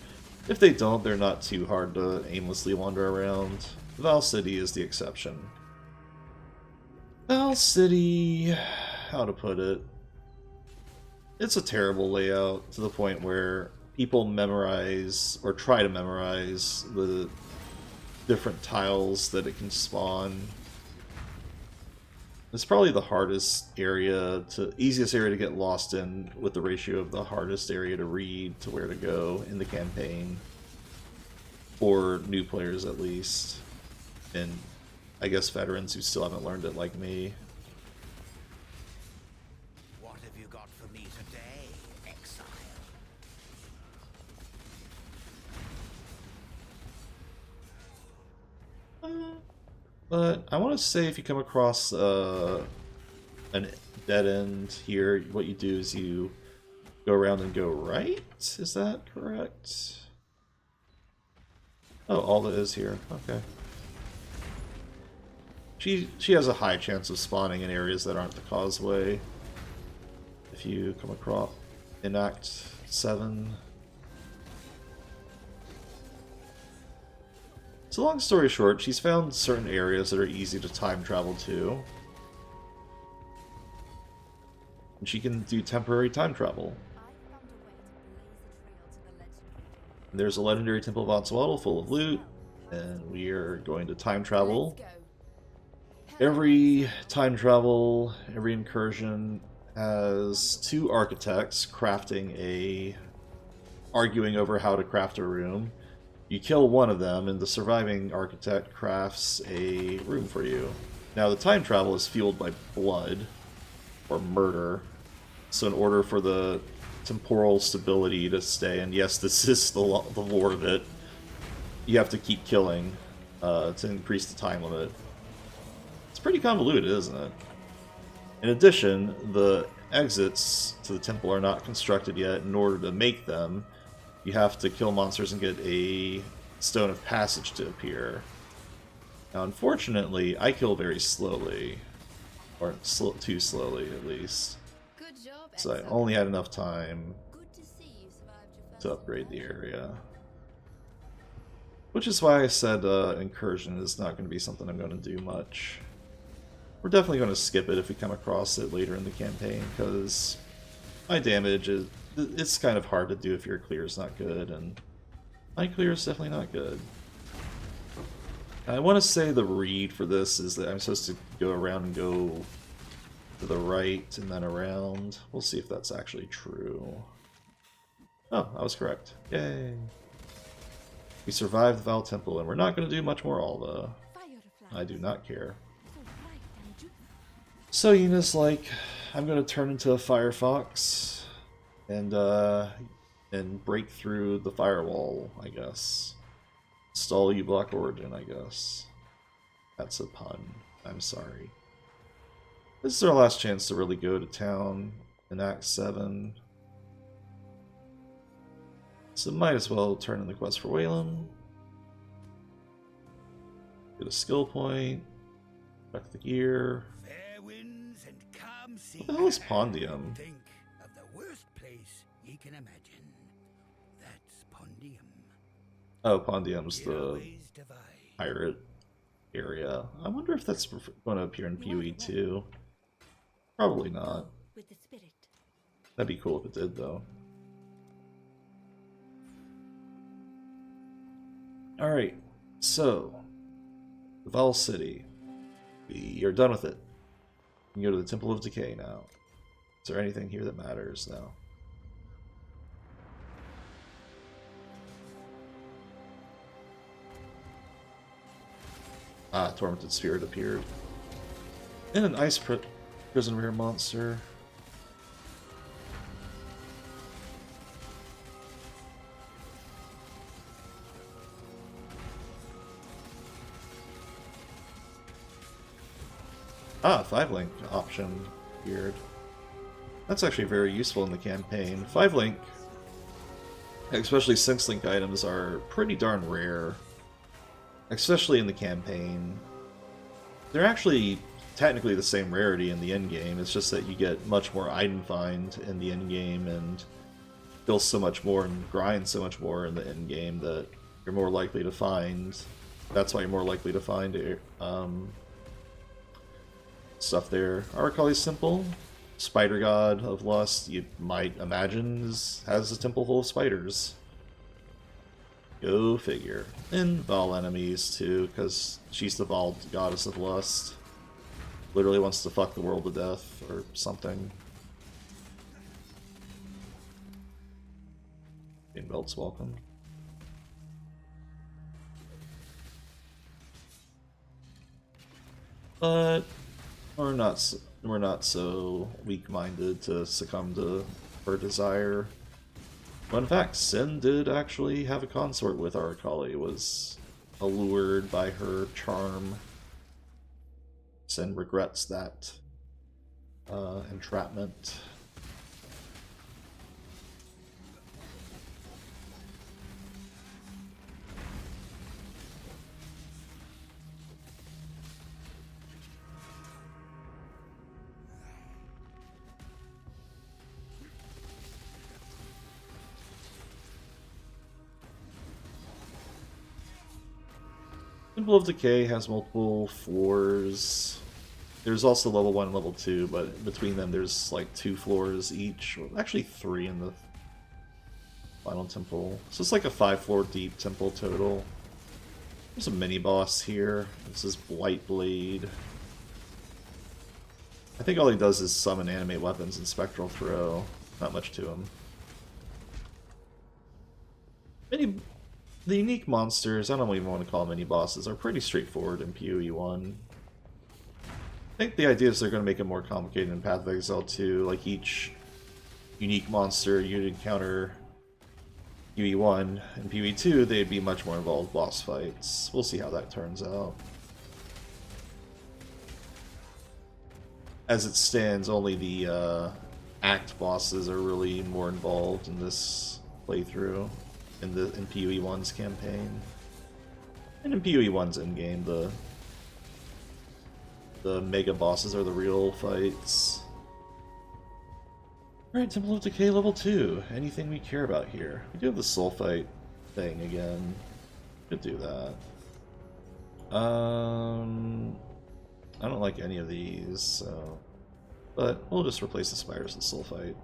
if they don't, they're not too hard to aimlessly wander around. Val City is the exception. Val City, how to put it? It's a terrible layout to the point where people memorize, or try to memorize, the different tiles that it can spawn. It's probably the hardest area easiest area to get lost in, with the ratio of the hardest area to read to where to go in the campaign. For new players at least. And I guess veterans who still haven't learned it like me. What have you got for me today, Exile? But I want to say if you come across a dead end here, what you do is you go around and go right? Is that correct? Oh, Alva is here. Okay. She has a high chance of spawning in areas that aren't the causeway. If you come across in Act 7. So long story short, she's found certain areas that are easy to time travel to. And she can do temporary time travel. There's a legendary Temple of Otswattle full of loot, and we are going to time travel. Every time travel, every incursion has two architects arguing over how to craft a room. You kill one of them, and the surviving architect crafts a room for you. Now, the time travel is fueled by blood, or murder. So in order for the temporal stability to stay, and yes, this is the lore of it. You have to keep killing to increase the time limit. It's pretty convoluted, isn't it? In addition, the exits to the temple are not constructed yet. In order to make them, you have to kill monsters and get a stone of passage to appear. Now, unfortunately, I kill very slowly. Or too slowly, at least. Good job, So I Exile. only had enough time Good to see you survived your first to upgrade the adventure. area. Which is why I said Incursion is not going to be something I'm going to do much. We're definitely going to skip it if we come across it later in the campaign, because my damage is... it's kind of hard to do if your clear is not good, and my clear is definitely not good. I want to say the read for this is that I'm supposed to go around and go to the right and then around. We'll see if that's actually true. Oh, I was correct. Yay! We survived the Val Temple, and we're not going to do much more Alva. I do not care. So Yuna's like, I'm going to turn into a Firefox and break through the firewall, I guess. Stall you block Origin, I guess. That's a pun. I'm sorry. This is our last chance to really go to town in Act 7. So might as well turn in the quest for Wayland. Get a skill point. Check the gear. Fair winds and calm sea. What the hell is Pondium? Think of the worst place you can imagine. That's Pondium. Oh, Pondium's the Heroes divide. pirate area. I wonder if that's going to appear in PoE too. Probably not. With the spirit. That'd be cool if it did, though. Alright, so, the Val City. We are done with it. We can go to the Temple of Decay now. Is there anything here that matters now? Ah, Tormented Spirit appeared. And an ice prison rare monster. Ah, 5-link option appeared. That's actually very useful in the campaign. 5-link, especially 6-link items, are pretty darn rare. Especially in the campaign. They're actually technically the same rarity in the endgame, it's just that you get much more item find in the endgame and kill so much more and grind so much more in the endgame that you're more likely to find. That's why you're more likely to find stuff there. Arakali's Simple, Spider God of Lust, you might imagine, has a temple full of spiders. Go figure. And Val enemies too, because she's the Val goddess of lust. Literally wants to fuck the world to death or something. Belt's welcome. But we're not so weak-minded to succumb to her desire. Fun fact, Sin did actually have a consort with Arakali, was allured by her charm. Sin regrets that entrapment. Temple of Decay has multiple floors. There's also level 1 and level 2, but between them there's like 2 floors each. Well, actually 3 in the final temple. So it's like a 5-floor deep temple total. There's a mini-boss here. This is Blightblade. I think all he does is summon animate weapons and spectral throw. Not much to him. The unique monsters, I don't even want to call them mini-bosses, are pretty straightforward in PoE 1. I think the idea is they're going to make it more complicated in Path of Exile 2, like each unique monster you'd encounter PvE1 and PvE2, they'd be much more involved boss fights. We'll see how that turns out. As it stands, only the act bosses are really more involved in this playthrough, in PvE1's campaign. And in PvE1's endgame, the mega bosses are the real fights. Alright, Temple of Decay level 2. Anything we care about here? We do have the soul fight thing again. Could do that. I don't like any of these, so... But we'll just replace the spiders with soul fight.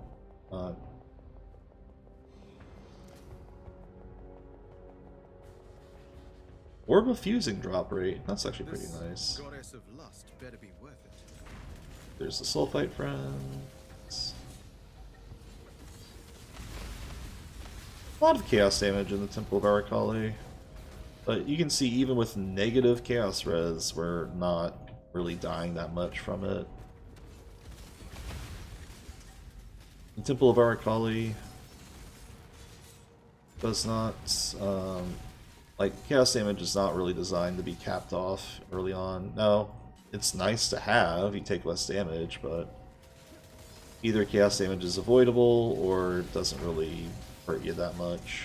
Orb of Fusing drop rate. That's actually pretty nice. Goddess of lust better be worth it. There's the soul fight friends. A lot of chaos damage in the Temple of Arakali, but you can see even with negative chaos res, we're not really dying that much from it. The Temple of Arakali does not, like, chaos damage is not really designed to be capped off early on. No, it's nice to have, you take less damage, but either chaos damage is avoidable or it doesn't really hurt you that much.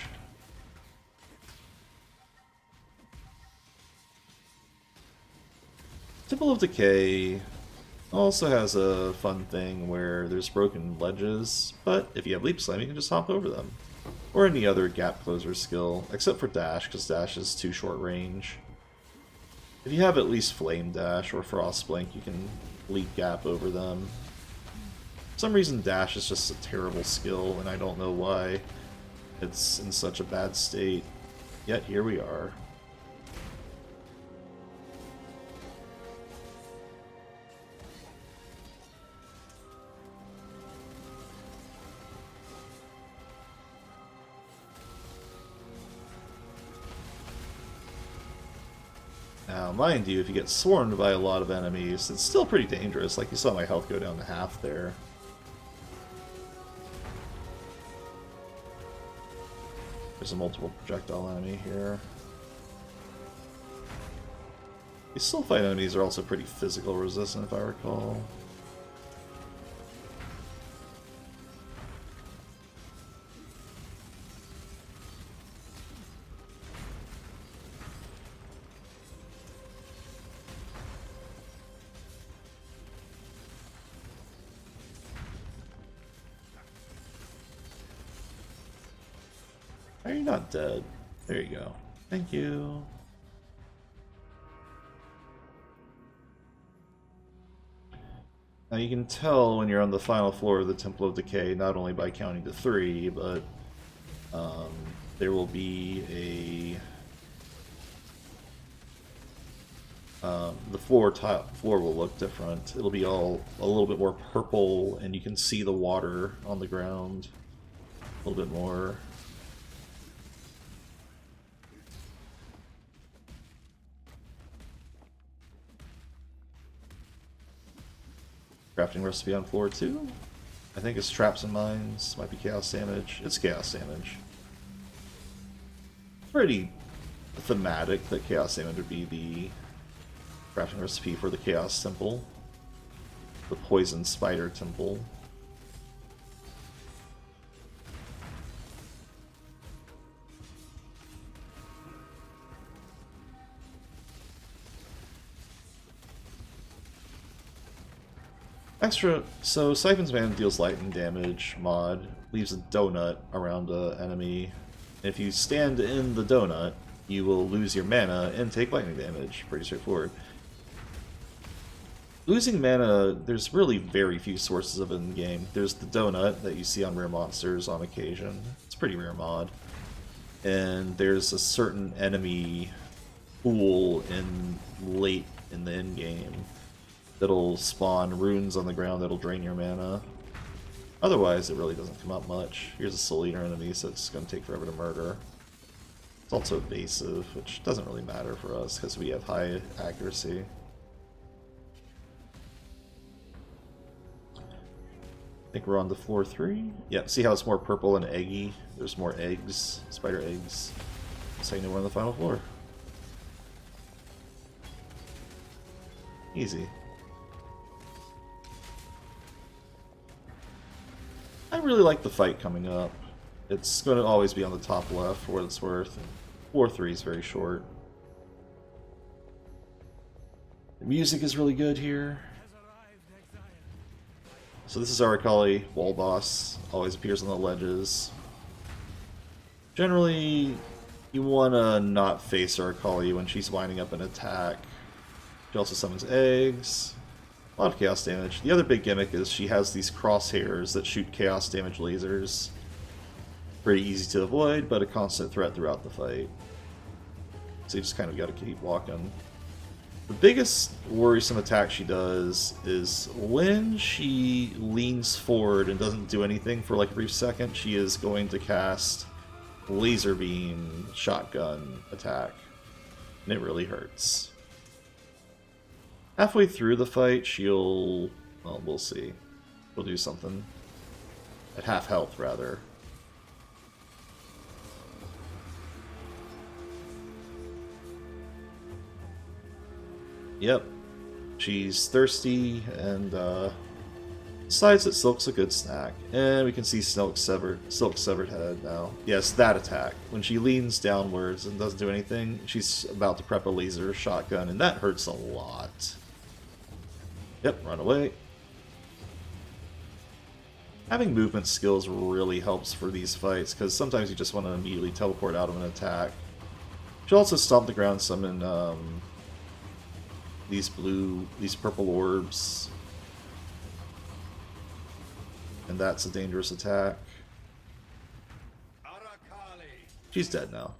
Temple of Decay also has a fun thing where there's broken ledges, but if you have Leap Slam, you can just hop over them. Or any other gap closer skill, except for Dash, because Dash is too short range. If you have at least Flame Dash or Frost Blink, you can leap gap over them. For some reason, Dash is just a terrible skill, and I don't know why it's in such a bad state. Yet here we are. Now, mind you, if you get swarmed by a lot of enemies, it's still pretty dangerous. Like, you saw my health go down to half there. There's a multiple projectile enemy here. These sulfite enemies are also pretty physical resistant, if I recall. Are you not dead? There you go. Thank you. Now you can tell when you're on the final floor of the Temple of Decay, not only by counting to 3, but there will be a... the top floor will look different. It'll be all a little bit more purple, and you can see the water on the ground a little bit more. Crafting recipe on floor 2. I think it's traps and mines. Might be chaos damage. It's chaos damage. Pretty thematic that chaos damage would be the crafting recipe for the Chaos Temple. The Poison Spider Temple. Extra, so Siphon's Mana deals lightning damage mod, leaves a donut around an enemy, and if you stand in the donut, you will lose your mana and take lightning damage. Pretty straightforward. Losing mana, there's really very few sources of it in the game. There's the donut that you see on rare monsters on occasion. It's a pretty rare mod. And there's a certain enemy pool late in the end game that'll spawn runes on the ground that'll drain your mana. Otherwise, it really doesn't come up much. Here's a Soul Eater enemy, so it's going to take forever to murder. It's also evasive, which doesn't really matter for us because we have high accuracy. I think we're on to floor 3. Yeah, see how it's more purple and eggy? There's more eggs, spider eggs. So you know we're on the final floor. Easy. I really like the fight coming up. It's going to always be on the top left for what it's worth. And floor 3 is very short. The music is really good here. So this is our Akali wall boss. Always appears on the ledges. Generally, you want to not face our Akali when she's winding up an attack. She also summons eggs. A lot of chaos damage. The other big gimmick is she has these crosshairs that shoot chaos damage lasers. Pretty easy to avoid, but a constant threat throughout the fight. So you just kind of got to keep walking. The biggest worrisome attack she does is when she leans forward and doesn't do anything for like a brief second, she is going to cast laser beam shotgun attack. And it really hurts. Halfway through the fight, she'll... well, we'll see. She'll do something. At half health, rather. Yep. She's thirsty and decides that Silk's a good snack. And we can see Silk's severed head now. Yes, that attack. When she leans downwards and doesn't do anything, she's about to prep a laser shotgun, and that hurts a lot. Yep, run away. Having movement skills really helps for these fights, because sometimes you just want to immediately teleport out of an attack. She'll also stomp the ground, summon these purple orbs. And that's a dangerous attack. She's dead now.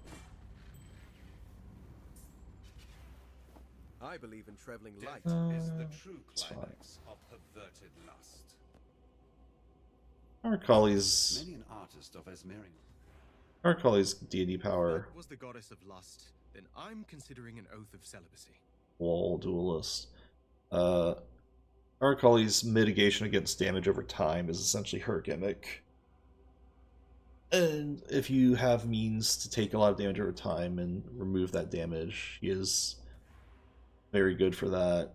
I believe in traveling light. Is the true climax of perverted lust. Our Akali's... Many an artist of Esmerian. Our Akali's deity power. If was the goddess of lust, then I'm considering an oath of celibacy. Wall duelist. Our Akali's mitigation against damage over time is essentially her gimmick. And if you have means to take a lot of damage over time and remove that damage, she is very good for that.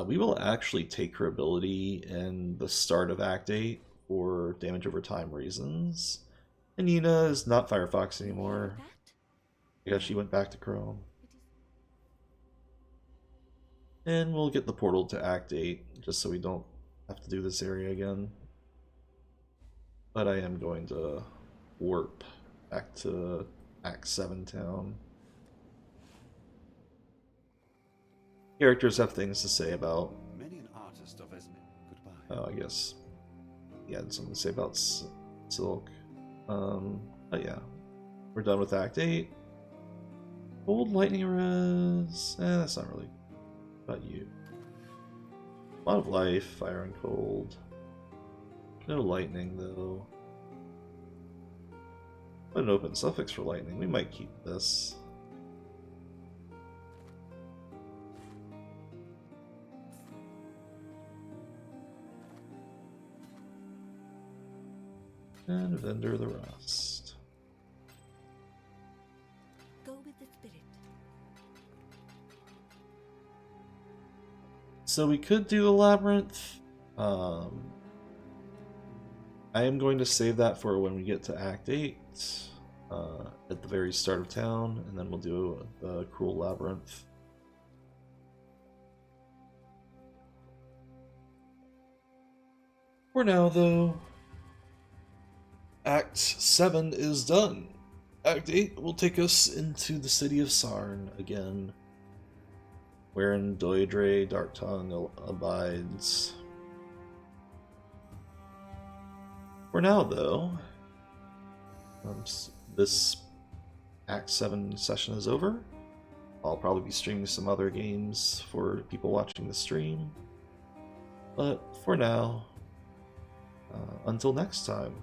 We will actually take her ability in the start of Act 8 for damage over time reasons. And Nina is not Firefox anymore. Yeah, she went back to Chrome. And we'll get the portal to Act 8, just so we don't have to do this area again. But I am going to warp back to Act 7 town. Characters have things to say about... Many an artist of Esmerian. Goodbye. Oh, I guess he had something to say about Silk. But yeah, we're done with Act 8. Cold lightning res... that's not really about you. A lot of life, fire and cold. No lightning, though. Put an open suffix for lightning. We might keep this. And vendor the rest. Go with the spirit. So we could do a labyrinth. I am going to save that for when we get to Act 8, at the very start of town, and then we'll do the Cruel Labyrinth. For now, though, Act 7 is done. Act 8 will take us into the city of Sarn again, wherein Doidre Darktongue abides. For now, though, this Act 7 session is over. I'll probably be streaming some other games for people watching the stream. But for now, until next time.